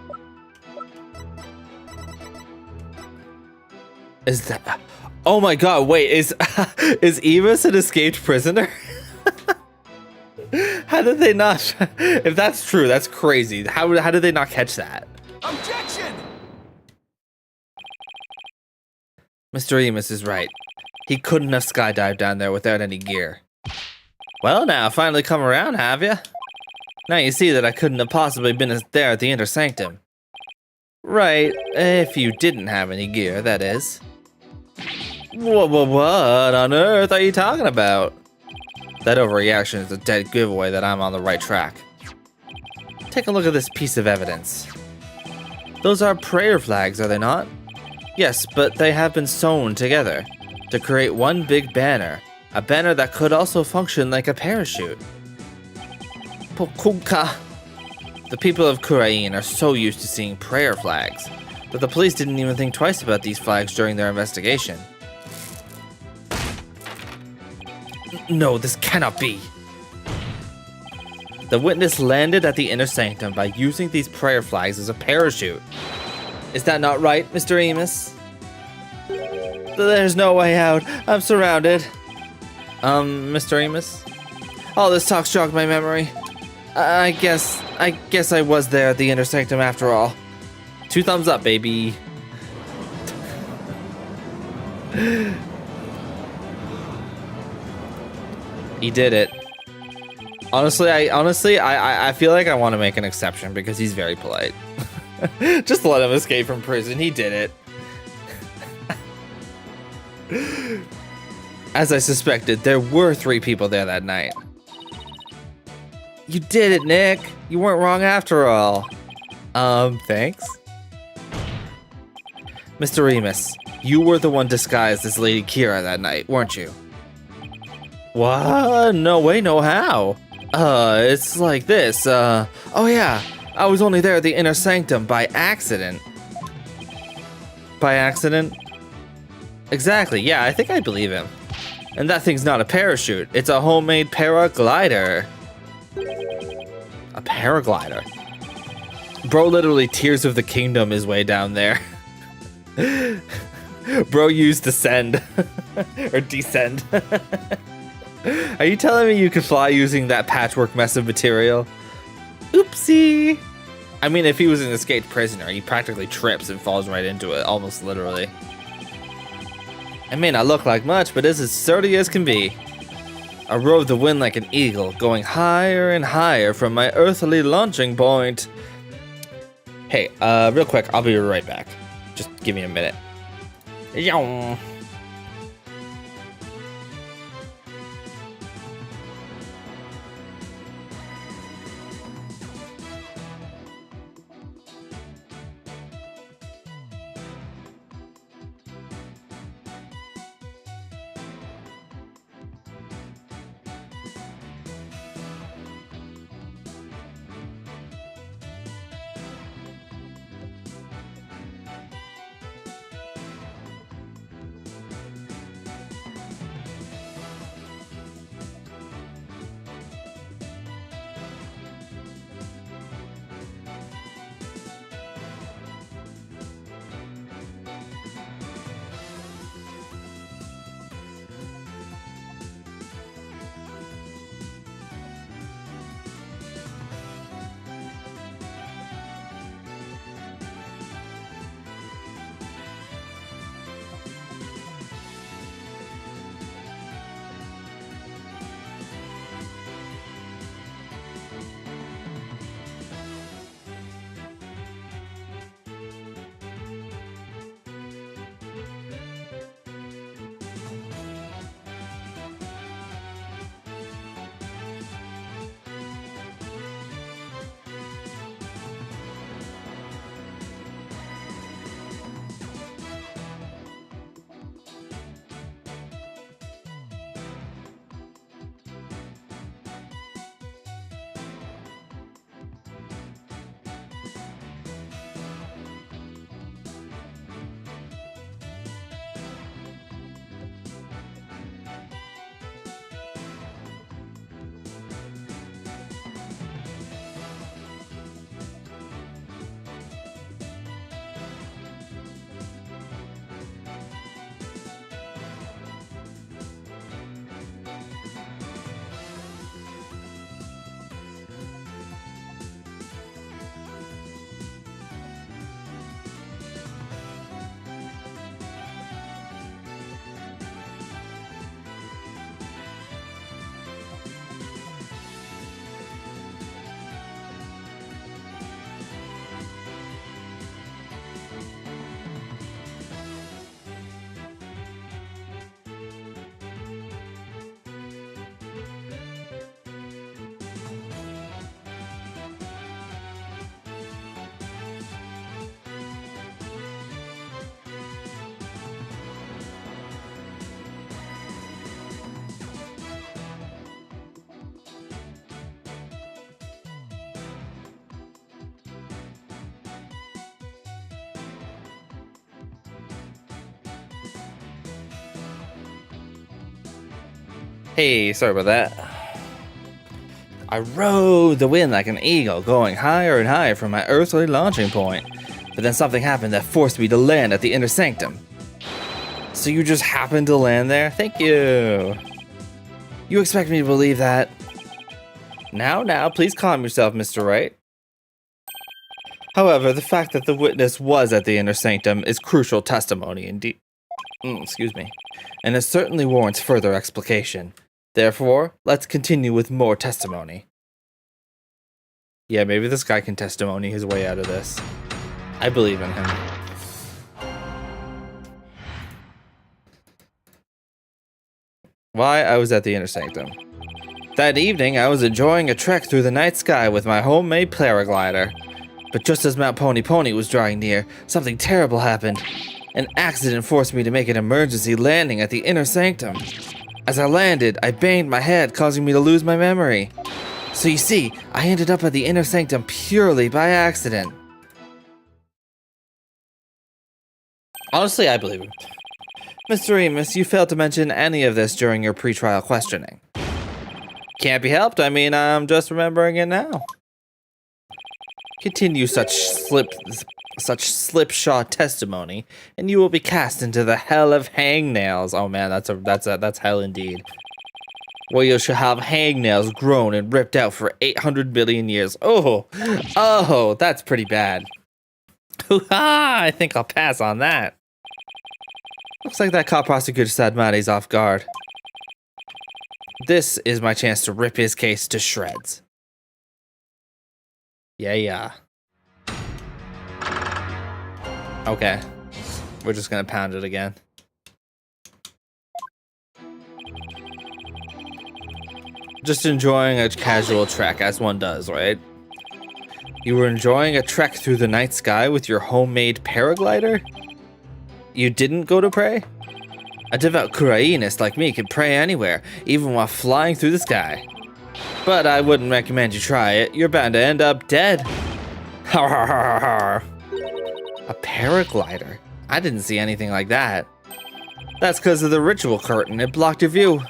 [SPEAKER 1] Is that... Oh my god, wait, is Emus an escaped prisoner? How did they not... If that's true, that's crazy. How did they not catch that?
[SPEAKER 2] Objection!
[SPEAKER 1] Mr. Emus is right. He couldn't have skydived down there without any gear. Well now, finally come around, have ya? Now you see that I couldn't have possibly been there at the inner sanctum. Right, if you didn't have any gear, that is. What on earth are you talking about? That overreaction is a dead giveaway that I'm on the right track. Take a look at this piece of evidence. Those are prayer flags, are they not? Yes, but they have been sewn together to create one big banner. A banner that could also function like a parachute. Pokunka. The people of Kurain are so used to seeing prayer flags that the police didn't even think twice about these flags during their investigation. No, this cannot be. The witness landed at the inner sanctum by using these prayer flags as a parachute. Is that not right, Mr. Amos? There's no way out. I'm surrounded. Mr. Amos? All this talk jogged my memory. I guess I was there at the inner sanctum after all. 2 thumbs up, baby. He did it. Honestly, I feel like I want to make an exception because he's very polite. Just let him escape from prison. He did it. As I suspected, there were 3 people there that night. You did it, Nick. You weren't wrong after all. Thanks. Mr. Remus, you were the one disguised as Lady Kira that night, weren't you? What? No way, no how. It's like this, oh yeah, I was only there at the inner sanctum by accident. By accident? Exactly, yeah, I think I believe him. And that thing's not a parachute, it's a homemade paraglider. A paraglider? Bro literally Tears of the Kingdom his way down there. Bro used descend. Or descend. Are you telling me you could fly using that patchwork mess of material? Oopsie! I mean, if he was an escaped prisoner, he practically trips and falls right into it, almost literally. It may not look like much, but it's as sturdy as can be. I rode the wind like an eagle, going higher and higher from my earthly launching point. Hey, real quick, I'll be right back. Just give me a minute. Yow. Hey, sorry about that. I rode the wind like an eagle, going higher and higher from my earthly launching point. But then something happened that forced me to land at the inner sanctum. So you just happened to land there? Thank you. You expect me to believe that? Now, please calm yourself, Mr. Rite. However, the fact that the witness was at the inner sanctum is crucial testimony indeed. Excuse me. And it certainly warrants further explication. Therefore, let's continue with more testimony. Yeah, maybe this guy can testimony his way out of this. I believe in him. Why I was at the inner sanctum. That evening, I was enjoying a trek through the night sky with my homemade paraglider. But just as Mount Pony Pony was drawing near, something terrible happened. An accident forced me to make an emergency landing at the inner sanctum. As I landed, I banged my head, causing me to lose my memory. So you see, I ended up at the inner sanctum purely by accident. Honestly, I believe him. Mr. Remus, you failed to mention any of this during your pre-trial questioning. Can't be helped, I mean, I'm just remembering it now. Continue such slipshod testimony, and you will be cast into the hell of hangnails. Oh man, that's hell indeed. Where you shall have hangnails grown and ripped out for 800 billion years. Oh, that's pretty bad. Hoo-ha! I think I'll pass on that. Looks like that cop prosecutor Sadmati's off guard. This is my chance to rip his case to shreds. Yeah. Okay. We're just gonna pound it again. Just enjoying a casual trek, as one does, right? You were enjoying a trek through the night sky with your homemade paraglider? You didn't go to pray? A devout Kurainist like me can pray anywhere, even while flying through the sky. But I wouldn't recommend you try it. You're bound to end up dead. Har har har har. A paraglider? I didn't see anything like that. That's because of the ritual curtain. It blocked your view.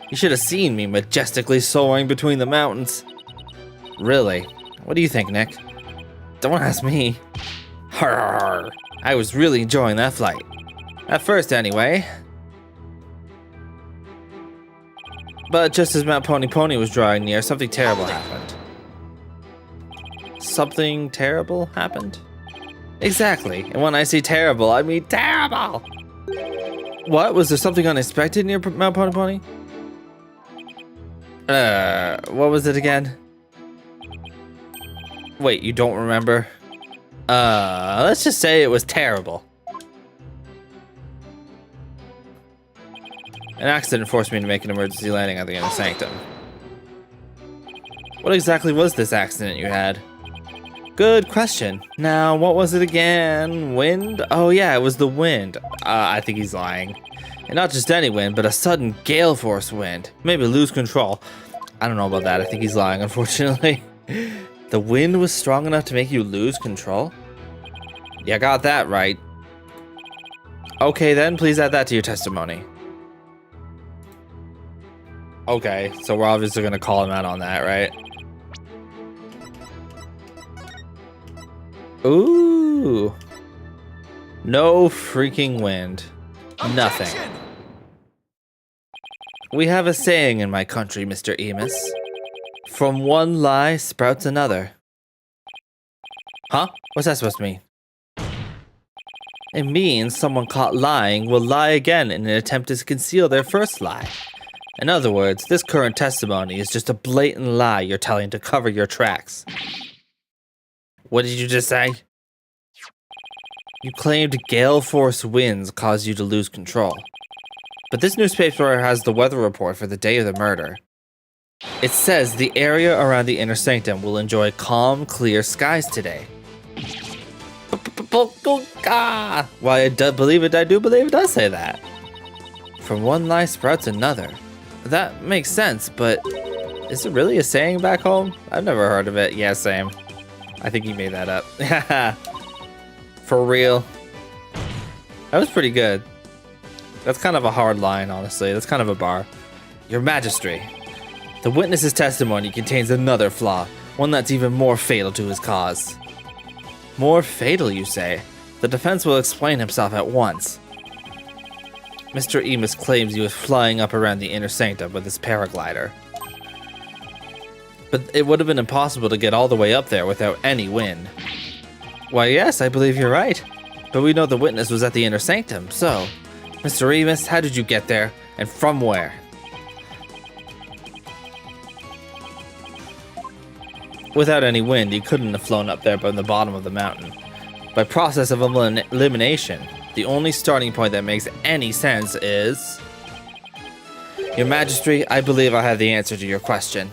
[SPEAKER 1] You should have seen me majestically soaring between the mountains. Really? What do you think, Nick? Don't ask me. Har har har. I was really enjoying that flight. At first, anyway. But just as Mount Pony Pony was drawing near, something terrible happened. Something terrible happened? Exactly. And when I say terrible, I mean terrible! What? Was there something unexpected near Mount Pony Pony? What was it again? Wait, you don't remember? Let's just say it was terrible. An accident forced me to make an emergency landing at the inner sanctum. What exactly was this accident you had? Good question. Now, what was it again? Wind? Oh yeah, it was the wind. I think he's lying. And not just any wind, but a sudden gale force wind. Maybe lose control. I don't know about that. I think he's lying, unfortunately. The wind was strong enough to make you lose control? Yeah, got that right. Okay then, please add that to your testimony. Okay, so we're obviously gonna call him out on that, right? Ooh. No freaking wind. Nothing.
[SPEAKER 2] Objection!
[SPEAKER 1] We have a saying in my country, Mr. Emus. From one lie sprouts another. Huh? What's that supposed to mean? It means someone caught lying will lie again in an attempt to conceal their first lie. In other words, this current testimony is just a blatant lie you're telling to cover your tracks. What did you just say? You claimed gale force winds caused you to lose control. But this newspaper has the weather report for the day of the murder. It says the area around the inner sanctum will enjoy calm, clear skies today. Why, I do believe it does say that. From one lie sprouts another. That makes sense, but is it really a saying back home? I've never heard of it. Yeah, same. I think he made that up. For real. That was pretty good. That's kind of a hard line, honestly. That's kind of a bar. Your Majesty, the witness's testimony contains another flaw, one that's even more fatal to his cause. More fatal, you say? The defense will explain himself at once. Mr. Emus claims he was flying up around the inner sanctum with his paraglider. But it would have been impossible to get all the way up there without any wind. Why, yes, I believe you're right. But we know the witness was at the inner sanctum, so... Mr. Emus, how did you get there, and from where? Without any wind, he couldn't have flown up there from the bottom of the mountain. By process of elimination, the only starting point that makes any sense is... Your Majesty, I believe I have the answer to your question.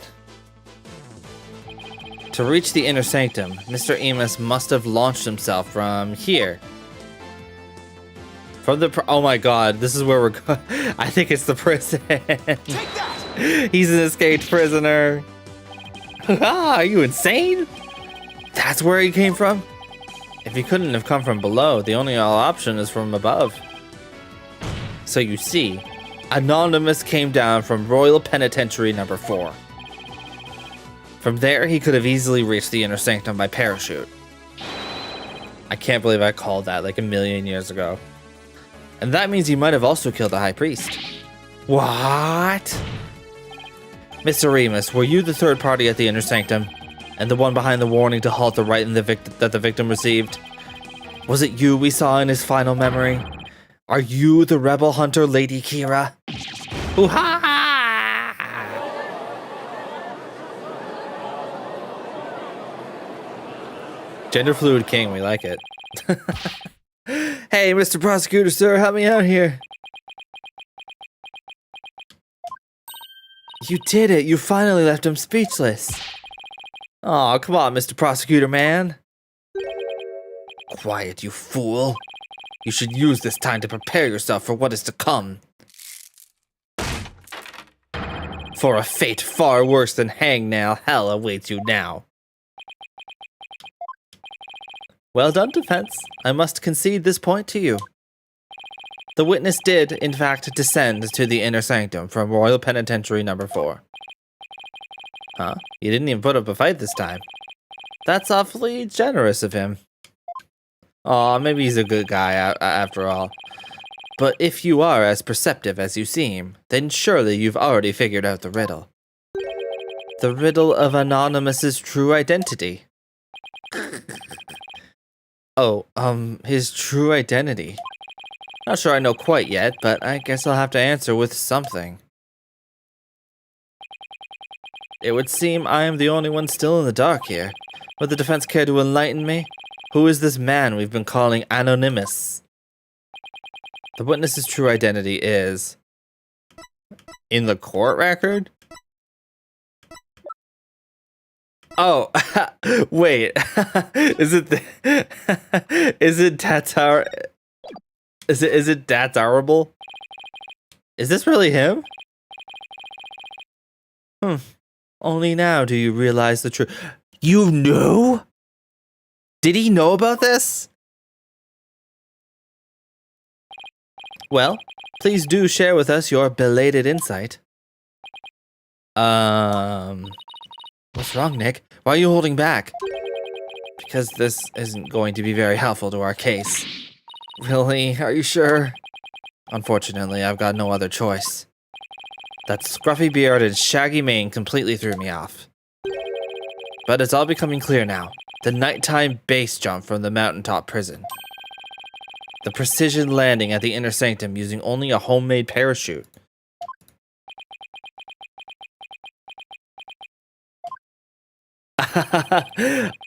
[SPEAKER 1] To reach the inner sanctum, Mr. Emus must have launched himself from here. From the oh my god, this is where we're going. I think it's the prison.
[SPEAKER 2] Take that!
[SPEAKER 1] He's an escaped prisoner. Are you insane? That's where he came from? If he couldn't have come from below, the only option is from above. So you see, Anonymous came down from Royal Penitentiary number 4. From there, he could have easily reached the inner sanctum by parachute. I can't believe I called that like a million years ago. And that means he might have also killed the High Priest. What? Mr. Remus, were you the third party at the inner sanctum? And the one behind the warning to halt the Rite that the victim received? Was it you we saw in his final memory? Are you the rebel hunter, Lady Kira? Ooh-ha! Gender fluid king, we like it. Hey, Mr. Prosecutor, sir, help me out here. You did it. You finally left him speechless. Aw, come on, Mr. Prosecutor, man. Quiet, you fool. You should use this time to prepare yourself for what is to come. For a fate far worse than hangnail hell awaits you now. Well done, defense. I must concede this point to you. The witness did, in fact, descend to the inner sanctum from Royal Penitentiary number 4. Huh? He didn't even put up a fight this time. That's awfully generous of him. Aw, maybe he's a good guy after all. But if you are as perceptive as you seem, then surely you've already figured out the riddle. The riddle of Anonymous's true identity. Oh, his true identity. Not sure I know quite yet, but I guess I'll have to answer with something. It would seem I am the only one still in the dark here. Would the defense care to enlighten me? Who is this man we've been calling Anonymous? The witness's true identity is... in the court record? Oh, wait. Is it Tatar? Is it Tatarable? Is this really him? Only now do you realize the truth. You knew? Did he know about this? Well, please do share with us your belated insight. What's wrong, Nick? Why are you holding back? Because this isn't going to be very helpful to our case. Really? Are you sure? Unfortunately, I've got no other choice. That scruffy beard and shaggy mane completely threw me off. But it's all becoming clear now. The nighttime base jump from the mountaintop prison. The precision landing at the inner sanctum using only a homemade parachute.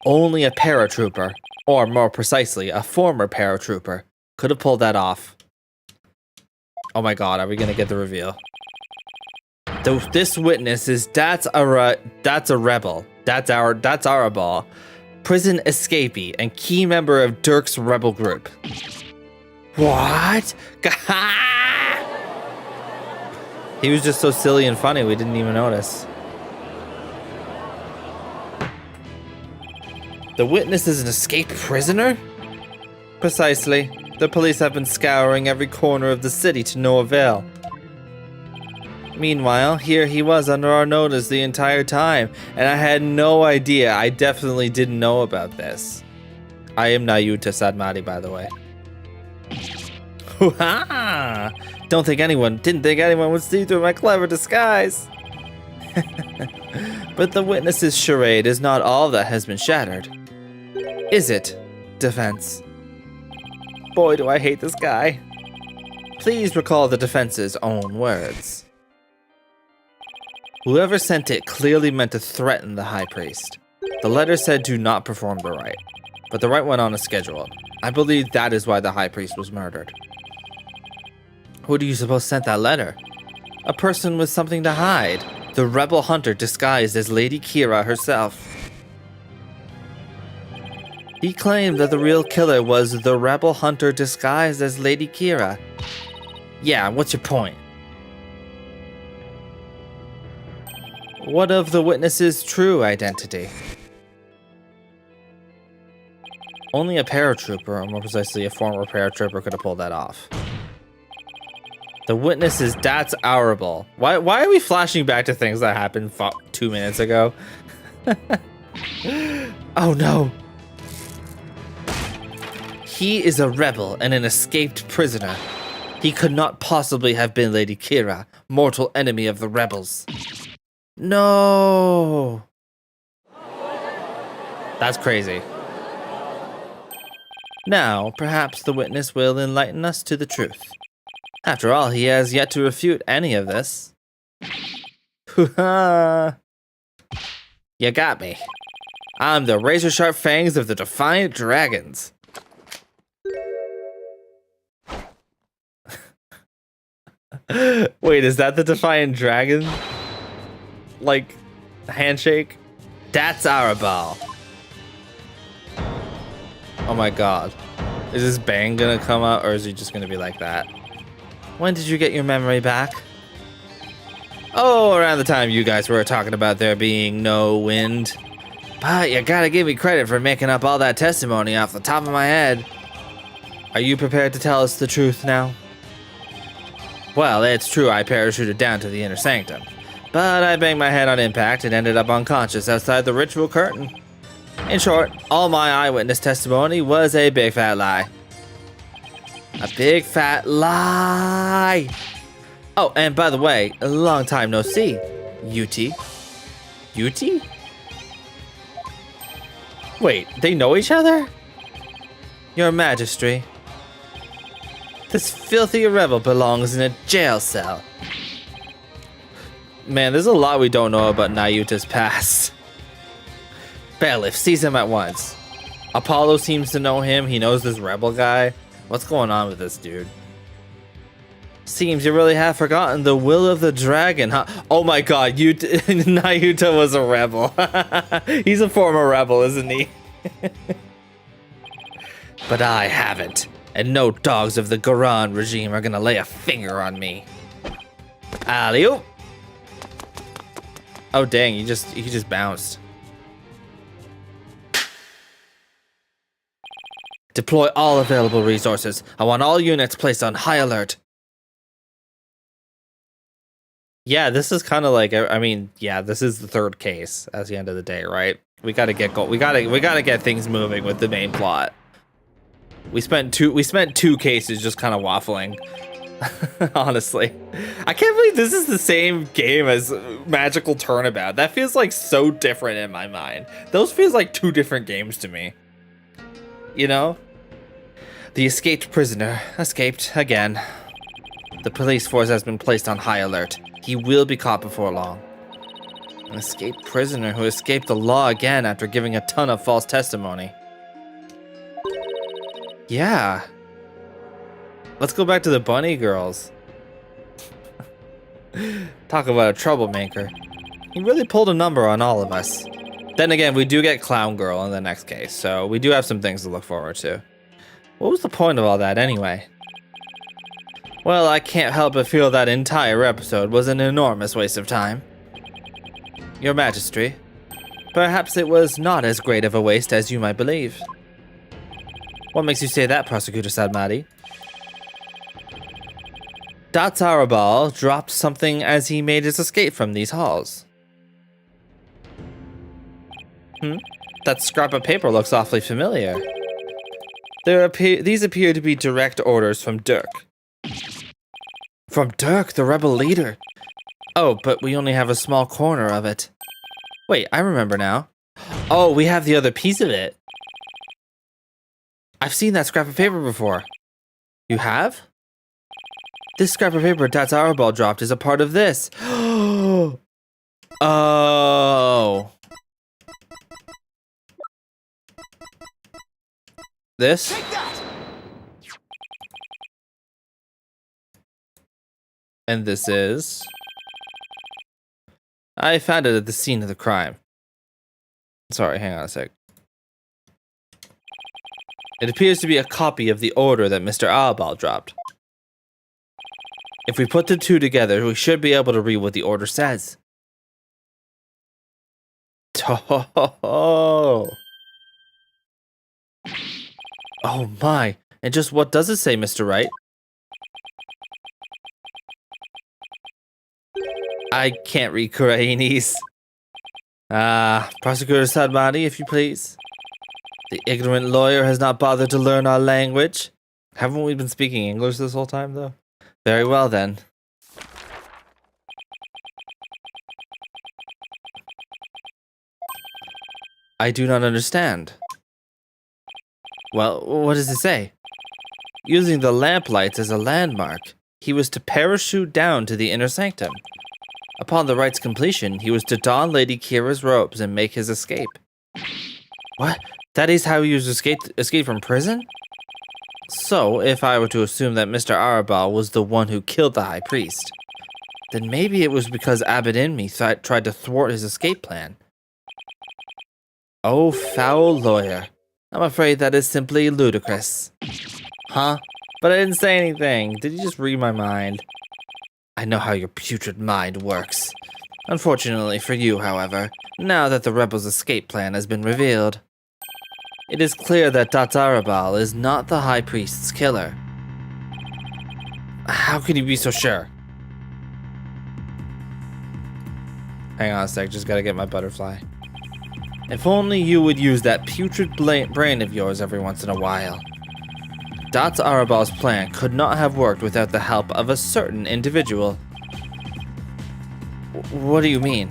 [SPEAKER 1] Only a paratrooper, or more precisely, a former paratrooper, could have pulled that off. Oh my god, are we gonna get the reveal? This witness is that's a rebel. That's our ball. Prison escapee and key member of Dirk's rebel group. What? He was just so silly and funny we didn't even notice. The witness is an escaped prisoner? Precisely. The police have been scouring every corner of the city to no avail. Meanwhile, here he was under our notice the entire time, and I had no idea. I definitely didn't know about this. I am Nayuta Sadmati, by the way. Hoo-ha! Didn't think anyone would see through my clever disguise. But the witness's charade is not all that has been shattered. Is it, defense? Boy, do I hate this guy. Please recall the defense's own words. Whoever sent it clearly meant to threaten the high priest. The letter said do not perform the rite, but the rite went on as scheduled. I believe that is why the high priest was murdered. Who do you suppose sent that letter? A person with something to hide. The rebel hunter disguised as Lady Kira herself. He claimed that the real killer was the rebel hunter disguised as Lady Kira. Yeah, what's your point? What of the witness's true identity? Only a paratrooper, or more precisely a former paratrooper, could have pulled that off. The witness is that's hourable. Why are we flashing back to things that happened 2 minutes ago? Oh no. He is a rebel and an escaped prisoner. He could not possibly have been Lady Kira, mortal enemy of the rebels. No. That's crazy. Now, perhaps the witness will enlighten us to the truth. After all, he has yet to refute any of this. Hoo-ha! You got me. I'm the razor-sharp fangs of the Defiant Dragons. Wait, is that the Defiant Dragon? Like, handshake? That's our ball. Oh my god. Is this bang gonna come out, or is he just gonna be like that? When did you get your memory back? Oh, around the time you guys were talking about there being no wind. But you gotta give me credit for making up all that testimony off the top of my head. Are you prepared to tell us the truth now? Well, it's true I parachuted down to the inner sanctum, but I banged my head on impact and ended up unconscious outside the ritual curtain. In short, all my eyewitness testimony was a big fat lie. A big fat lie! Oh, and by the way, a long time no see, Yuti. Yuti? Wait, they know each other? Your Majesty. This filthy rebel belongs in a jail cell. Man, there's a lot we don't know about Nayuta's past. Bailiff sees him at once. Apollo seems to know him. He knows this rebel guy. What's going on with this dude? Seems you really have forgotten the will of the dragon, huh? Oh my god, Nayuta was a rebel. He's a former rebel, isn't he? But I haven't. And no dogs of the Goran regime are gonna lay a finger on me. Alley-oop! Oh dang, he just bounced. Deploy all available resources. I want all units placed on high alert. Yeah, this is kind of like, I mean, yeah, this is the third case at the end of the day, right? We gotta get we gotta get things moving with the main plot. We spent two cases just kind of waffling. Honestly, I can't believe this is the same game as Magical Turnabout. That feels like so different in my mind. Those feels like two different games to me. You know? The escaped prisoner escaped again. The police force has been placed on high alert. He will be caught before long. An escaped prisoner who escaped the law again after giving a ton of false testimony. Yeah. Let's go back to the bunny girls. Talk about a troublemaker. He really pulled a number on all of us. Then again, we do get Clown Girl in the next case, so we do have some things to look forward to. What was the point of all that anyway? Well, I can't help but feel that entire episode was an enormous waste of time. Your Majesty, perhaps it was not as great of a waste as you might believe. What makes you say that, Prosecutor Sadmati? Dot's Arabal dropped something as he made his escape from these halls. That scrap of paper looks awfully familiar. These appear to be direct orders from Dirk. From Dirk, the rebel leader. Oh, but we only have a small corner of it. Wait, I remember now. Oh, we have the other piece of it. I've seen that scrap of paper before. You have? This scrap of paper Dot's Arabal dropped is a part of this. Oh. This?
[SPEAKER 2] Take that!
[SPEAKER 1] And this is... I found it at the scene of the crime. Sorry, hang on a sec. It appears to be a copy of the order that Mr. Arabal dropped. If we put the two together, we should be able to read what the order says. Oh my. And just what does it say, Mr. Rite? I can't read Koreanese. Prosecutor Sadmani, if you please. The ignorant lawyer has not bothered to learn our language. Haven't we been speaking English this whole time, though? Very well, then. I do not understand. Well, what does it say? Using the lamplights as a landmark, he was to parachute down to the inner sanctum. Upon the rite's completion, he was to don Lady Kira's robes and make his escape. What? That is how he was escaped from prison? So, if I were to assume that Mr. Arabal was the one who killed the High Priest, then maybe it was because Abbot Inmi tried to thwart his escape plan. Oh, foul lawyer. I'm afraid that is simply ludicrous. Huh? But I didn't say anything. Did you just read my mind? I know how your putrid mind works. Unfortunately for you, however, now that the rebels' escape plan has been revealed, it is clear that Dot's Arabal is not the High Priest's killer. How can you be so sure? Hang on a sec, just gotta get my butterfly. If only you would use that putrid brain of yours every once in a while. Dot's Arabal's plan could not have worked without the help of a certain individual. What do you mean?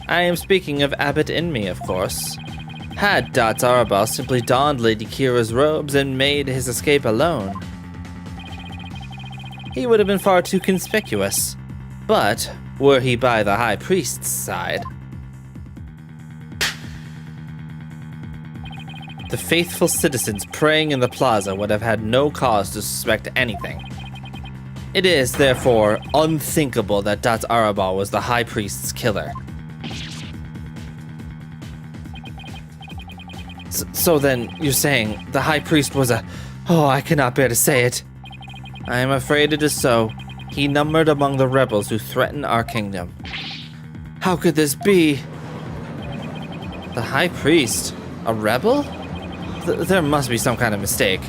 [SPEAKER 1] I am speaking of Abbot Inmi, of course. Had Dot's Arabal simply donned Lady Kira's robes and made his escape alone, he would have been far too conspicuous. But were he by the High Priest's side, the faithful citizens praying in the plaza would have had no cause to suspect anything. It is, therefore, unthinkable that Dot's Arabal was the High Priest's killer. So then, you're saying the High Priest was a... Oh, I cannot bear to say it. I am afraid it is so. He numbered among the rebels who threaten our kingdom. How could this be? The High Priest? A rebel? There must be some kind of mistake.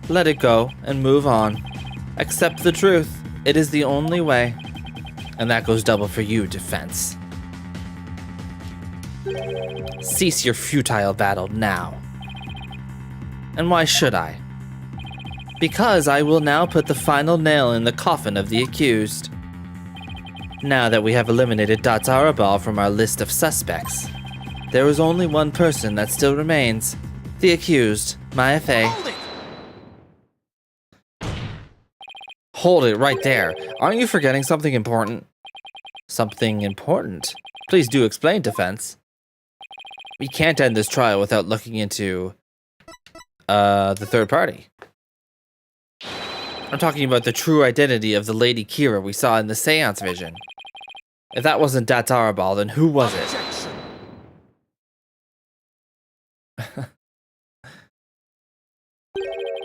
[SPEAKER 1] Let it go and move on. Accept the truth. It is the only way. And that goes double for you, defense. Cease your futile battle now. And why should I? Because I will now put the final nail in the coffin of the accused. Now that we have eliminated Dot's Arabal from our list of suspects, there is only one person that still remains. The accused, Maya Fey. Hold it right there. Aren't you forgetting something important? Something important? Please do explain, defense. We can't end this trial without looking into the third party. I'm talking about the true identity of the Lady Kira we saw in the seance vision. If that wasn't Dot's Arabal, then who was it?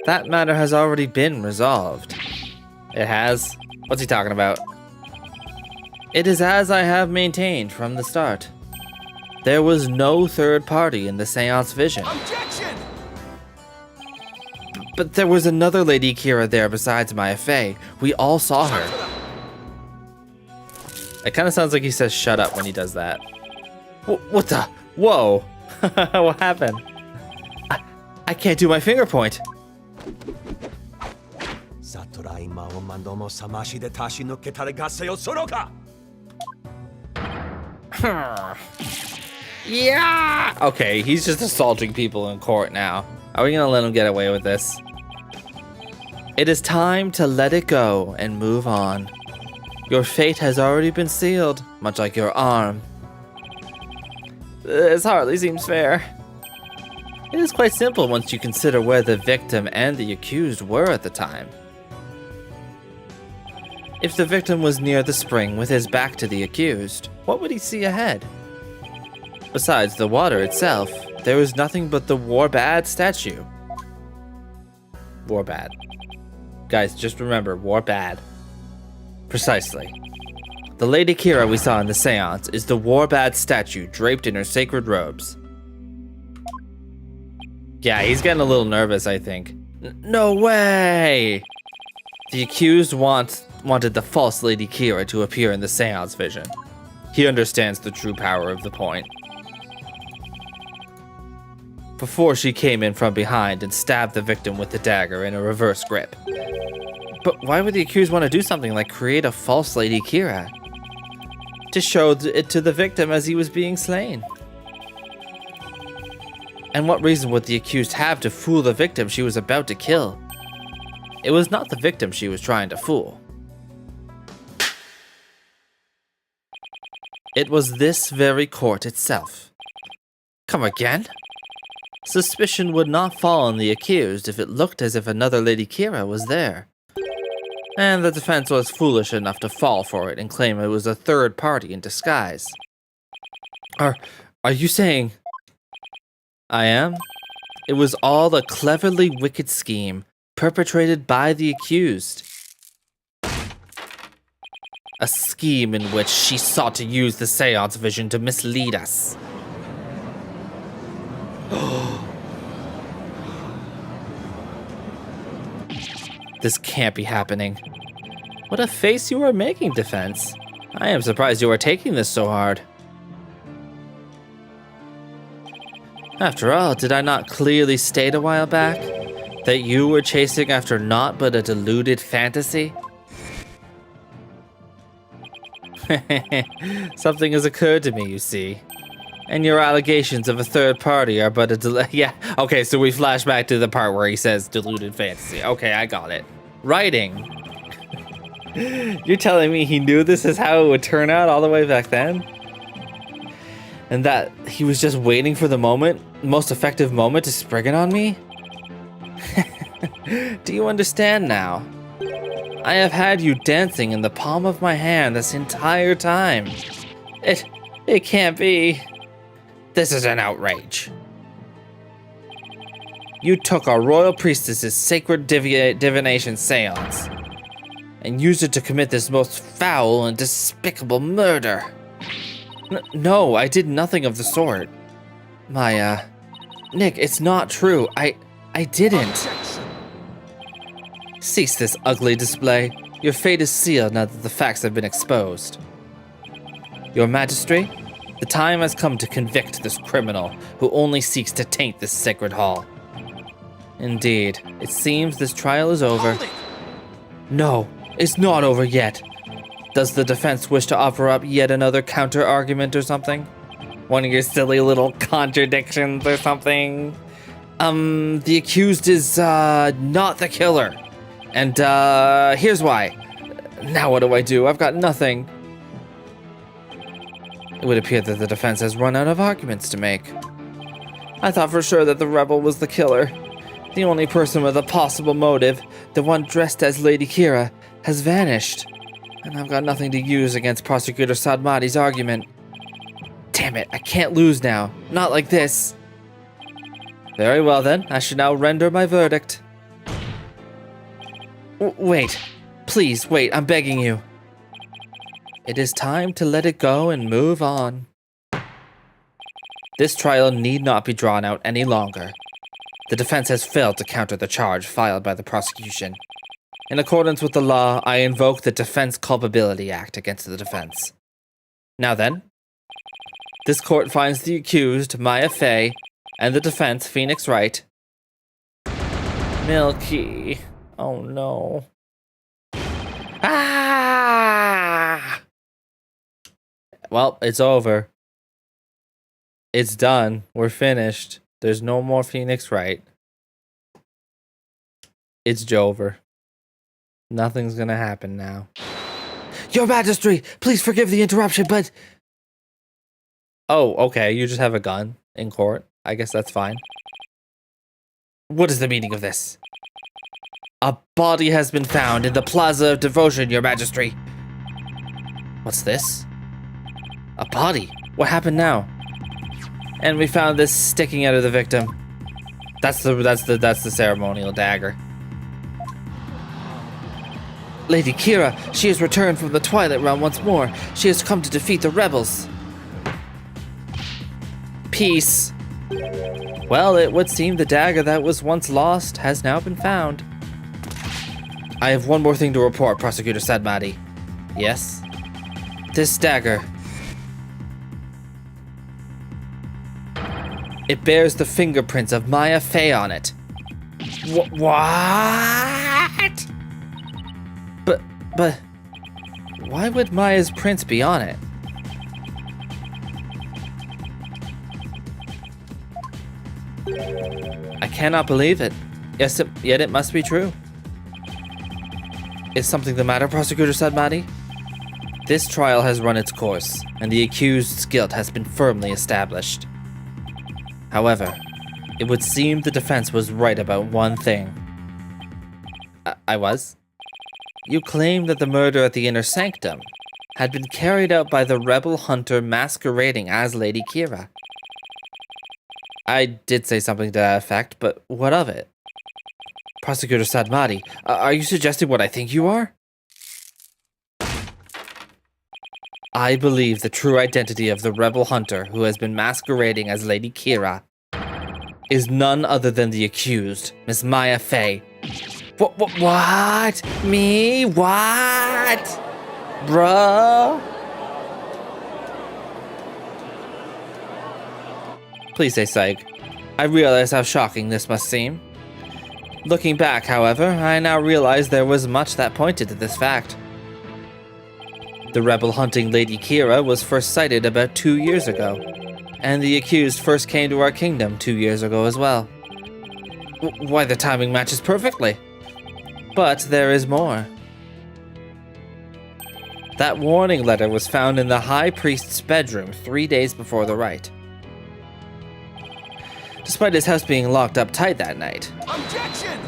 [SPEAKER 1] That matter has already been resolved. It has? What's he talking about? It is as I have maintained from the start. There was no third party in the seance vision.
[SPEAKER 2] Objection!
[SPEAKER 1] But there was another Lady Kira there besides Maya Fey. We all saw her. It kind of sounds like he says shut up when he does that. What the? Whoa. What happened? I can't do my finger point. Yeah! Okay, he's just assaulting people in court now. Are we gonna let him get away with this? It is time to let it go and move on. Your fate has already been sealed, much like your arm. This hardly seems fair. It is quite simple once you consider where the victim and the accused were at the time. If the victim was near the spring with his back to the accused, what would he see ahead? Besides the water itself, there was nothing but the Warbad statue. Warbad. Guys, just remember, Warbad. Precisely. The Lady Kira we saw in the seance is the Warbad statue draped in her sacred robes. Yeah, he's getting a little nervous, I think. No way! The accused wanted the false Lady Kira to appear in the seance vision. He understands the true power of the point. Before she came in from behind and stabbed the victim with the dagger in a reverse grip. But why would the accused want to do something like create a false Lady Kira? To show it to the victim as he was being slain. And what reason would the accused have to fool the victim she was about to kill? It was not the victim she was trying to fool. It was this very court itself. Come again? Suspicion would not fall on the accused if it looked as if another Lady Kira was there. And the defense was foolish enough to fall for it and claim it was a third party in disguise. Are you saying... I am? It was all a cleverly wicked scheme perpetrated by the accused. A scheme in which she sought to use the seance vision to mislead us. This can't be happening. What a face you are making, Defense. I am surprised you are taking this so hard. After all, did I not clearly state a while back that you were chasing after naught but a deluded fantasy? Something has occurred to me, you see. And your allegations of a third party are but a yeah, okay, so we flash back to the part where he says deluded fantasy. Okay, I got it. Writing. You're telling me he knew this is how it would turn out all the way back then? And that he was just waiting for the most effective moment to spring it on me? Do you understand now? I have had you dancing in the palm of my hand this entire time. It can't be. This is an outrage. You took our royal priestess's sacred divination seance and used it to commit this most foul and despicable murder. No, I did nothing of the sort. Nick, it's not true. I didn't. Cease this ugly display. Your fate is sealed now that the facts have been exposed. Your Majesty, the time has come to convict this criminal who only seeks to taint this sacred hall. Indeed, it seems this trial is over. No, it's not over yet. Does the defense wish to offer up yet another counter-argument or something? One of your silly little contradictions or something? The accused is, not the killer. And, here's why. Now what do? I've got nothing. It would appear that the defense has run out of arguments to make. I thought for sure that the rebel was the killer. The only person with a possible motive, the one dressed as Lady Kira, has vanished. And I've got nothing to use against Prosecutor Sadmati's argument. Damn it, I can't lose now. Not like this. Very well then, I shall now render my verdict. Wait. Please, wait, I'm begging you. It is time to let it go and move on. This trial need not be drawn out any longer. The defense has failed to counter the charge filed by the prosecution. In accordance with the law, I invoke the Defense Culpability Act against the defense. Now then, this court finds the accused, Maya Fey, and the defense, Phoenix Rite, Milky. Oh no. Ah! Well, it's over. It's done. We're finished. There's no more Phoenix Rite. It's Jover. Nothing's gonna happen now. Your Majesty, please forgive the interruption, but... Oh, okay, you just have a gun in court. I guess that's fine. What is the meaning of this? A body has been found in the Plaza of Devotion, Your Majesty. What's this? A body? What happened now? And we found this sticking out of the victim. That's the ceremonial dagger. Lady Kira, she has returned from the Twilight Realm once more. She has come to defeat the rebels. Peace. Well, it would seem the dagger that was once lost has now been found. I have one more thing to report, Prosecutor Sadmati. Yes? This dagger. It bears the fingerprints of Maya Fey on it. What? But, why would Maya's prints be on it? I cannot believe it. Yes, yet it must be true. Is something the matter, Prosecutor Sadmati? This trial has run its course, and the accused's guilt has been firmly established. However, it would seem the defense was right about one thing. I was? You claim that the murder at the Inner Sanctum had been carried out by the rebel hunter masquerading as Lady Kira. I did say something to that effect, but what of it? Prosecutor Sadmati, are you suggesting what I think you are? I believe the true identity of the rebel hunter who has been masquerading as Lady Kira is none other than the accused, Miss Maya Fey. What? Me? What? Bruh? Please say psych. I realize how shocking this must seem. Looking back, however, I now realize there was much that pointed to this fact. The rebel hunting Lady Kira was first sighted about 2 years ago, and the accused first came to our kingdom 2 years ago as well. Why, the timing matches perfectly. But there is more. That warning letter was found in the High Priest's bedroom 3 days before the rite. Despite his house being locked up tight that night.
[SPEAKER 2] Objection!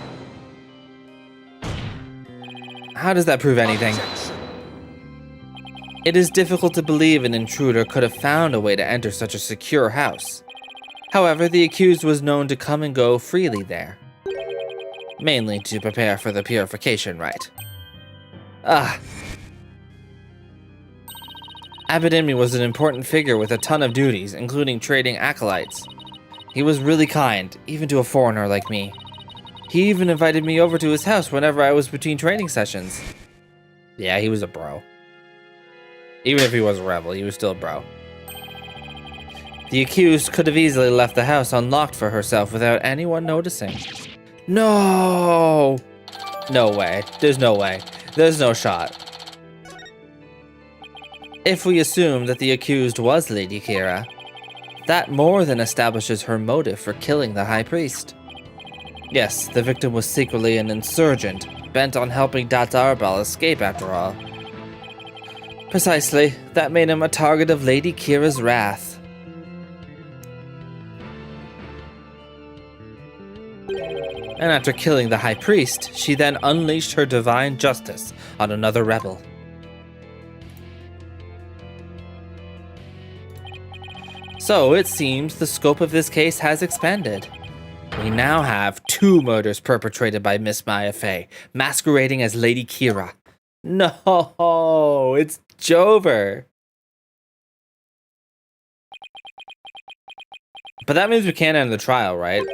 [SPEAKER 1] How does that prove anything?
[SPEAKER 2] Objection!
[SPEAKER 1] It is difficult to believe an intruder could have found a way to enter such a secure house. However, the accused was known to come and go freely there. Mainly to prepare for the purification rite. Abedinmi was an important figure with a ton of duties, including trading acolytes. He was really kind, even to a foreigner like me. He even invited me over to his house whenever I was between training sessions. Yeah, he was a bro. Even if he was a rebel, he was still a bro. The accused could have easily left the house unlocked for herself without anyone noticing. No! No way. There's no way. There's no shot. If we assume that the accused was Lady Kira, that more than establishes her motive for killing the High Priest. Yes, the victim was secretly an insurgent, bent on helping Datarbal escape after all. Precisely, that made him a target of Lady Kira's wrath. And after killing the High Priest, she then unleashed her divine justice on another rebel. So it seems the scope of this case has expanded. We now have 2 murders perpetrated by Miss Maya Fey, masquerading as Lady Kira. No, it's Jover. But that means we can't end the trial, right?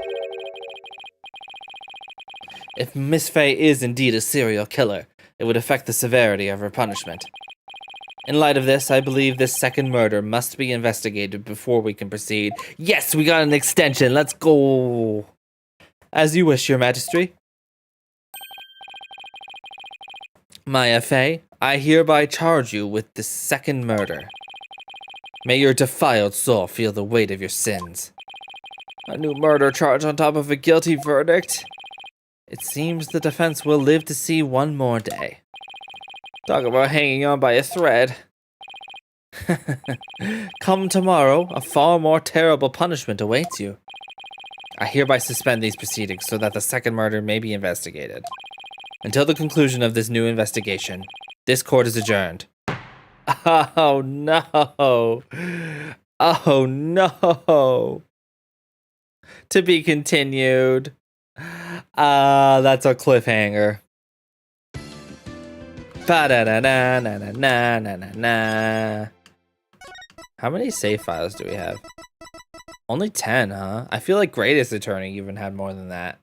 [SPEAKER 1] If Miss Faye is indeed a serial killer, it would affect the severity of her punishment. In light of this, I believe this second murder must be investigated before we can proceed. Yes, we got an extension. Let's go. As you wish, Your Majesty. Maya Faye, I hereby charge you with the second murder. May your defiled soul feel the weight of your sins. A new murder charge on top of a guilty verdict? It seems the defense will live to see one more day. Talk about hanging on by a thread. Come tomorrow, a far more terrible punishment awaits you. I hereby suspend these proceedings so that the second murder may be investigated. Until the conclusion of this new investigation, this court is adjourned. Oh no! Oh no! To be continued. That's a cliffhanger. Ba-da-da-da-na-na-na-na-na-na. How many save files do we have? Only 10, huh? I feel like Greatest Attorney even had more than that.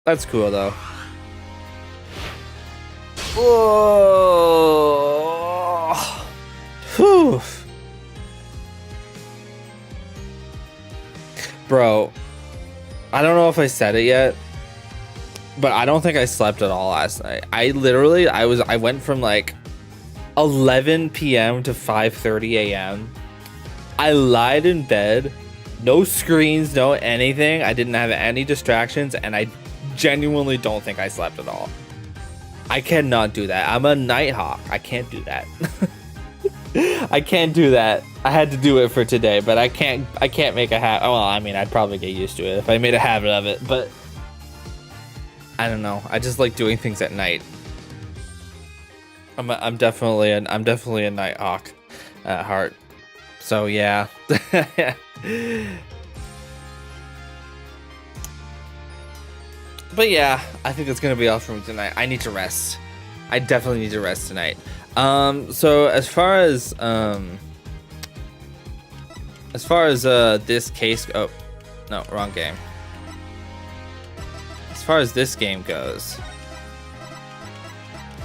[SPEAKER 1] That's cool, though. Whoa! Whew. Bro, I don't know if I said it yet, but I don't think I slept at all last night. I went from like 11 p.m. to 5:30 a.m. I lied in bed, no screens, no anything. I didn't have any distractions, and I genuinely don't think I slept at all. I cannot do that. I'm a nighthawk. I can't do that. I can't do that. I had to do it for today, but I can't make a habit. Well, I mean, I'd probably get used to it if I made a habit of it, but I don't know. I just like doing things at night. I'm definitely a nighthawk at heart. So yeah. But yeah, I think that's gonna be all for me tonight. I need to rest. I definitely need to rest tonight. So as far as this case, oh no, wrong game. As far as this game goes,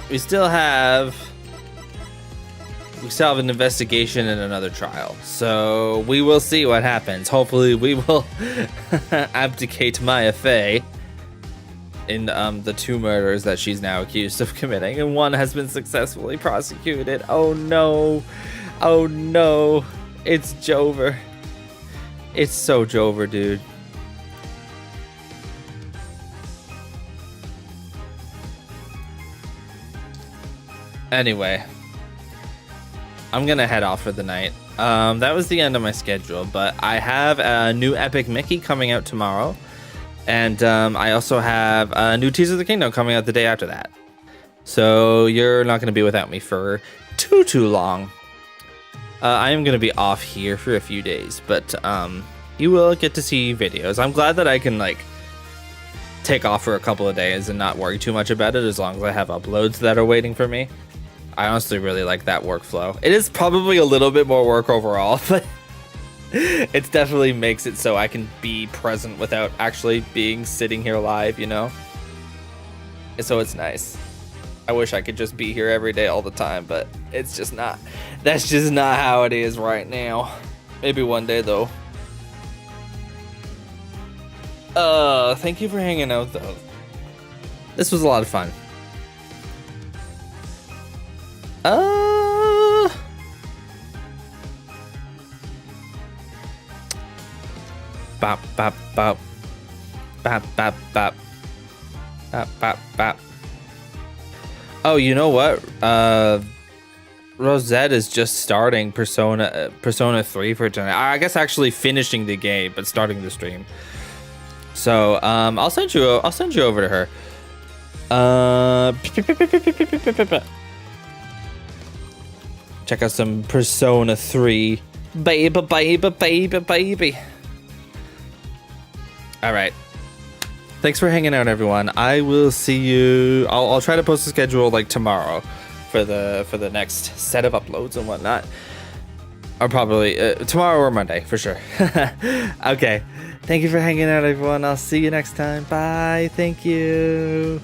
[SPEAKER 1] we still have an investigation and another trial. So we will see what happens. Hopefully we will abdicate Maya Faye in the 2 murders that she's now accused of committing, and 1 has been successfully prosecuted. Oh no. Oh no. It's Jover. It's so Jover, dude. Anyway, I'm gonna head off for the night. That was the end of my schedule, but I have a new Epic Mickey coming out tomorrow. And I also have a new Tears of the Kingdom coming out the day after that. So you're not going to be without me for too long. I am going to be off here for a few days, but you will get to see videos. I'm glad that I can like take off for a couple of days and not worry too much about it as long as I have uploads that are waiting for me. I honestly really like that workflow. It is probably a little bit more work overall, but it definitely makes it so I can be present without actually sitting here live, you know? So it's nice. I wish I could just be here every day all the time, but it's just not. That's just not how it is right now. Maybe one day, though. Thank you for hanging out, though. This was a lot of fun. Bop, bop, bop. Bop, bop, bop. Bop, bop, bop. Oh, you know what? Rosette is just starting Persona 3 for tonight. I guess actually finishing the game, but starting the stream. So, I'll send you over to her. Check out some Persona 3. Baby. All right. Thanks for hanging out, everyone. I will see you. I'll try to post the schedule like tomorrow for the next set of uploads and whatnot. Or probably tomorrow or Monday for sure. Okay. Thank you for hanging out, everyone. I'll see you next time. Bye. Thank you.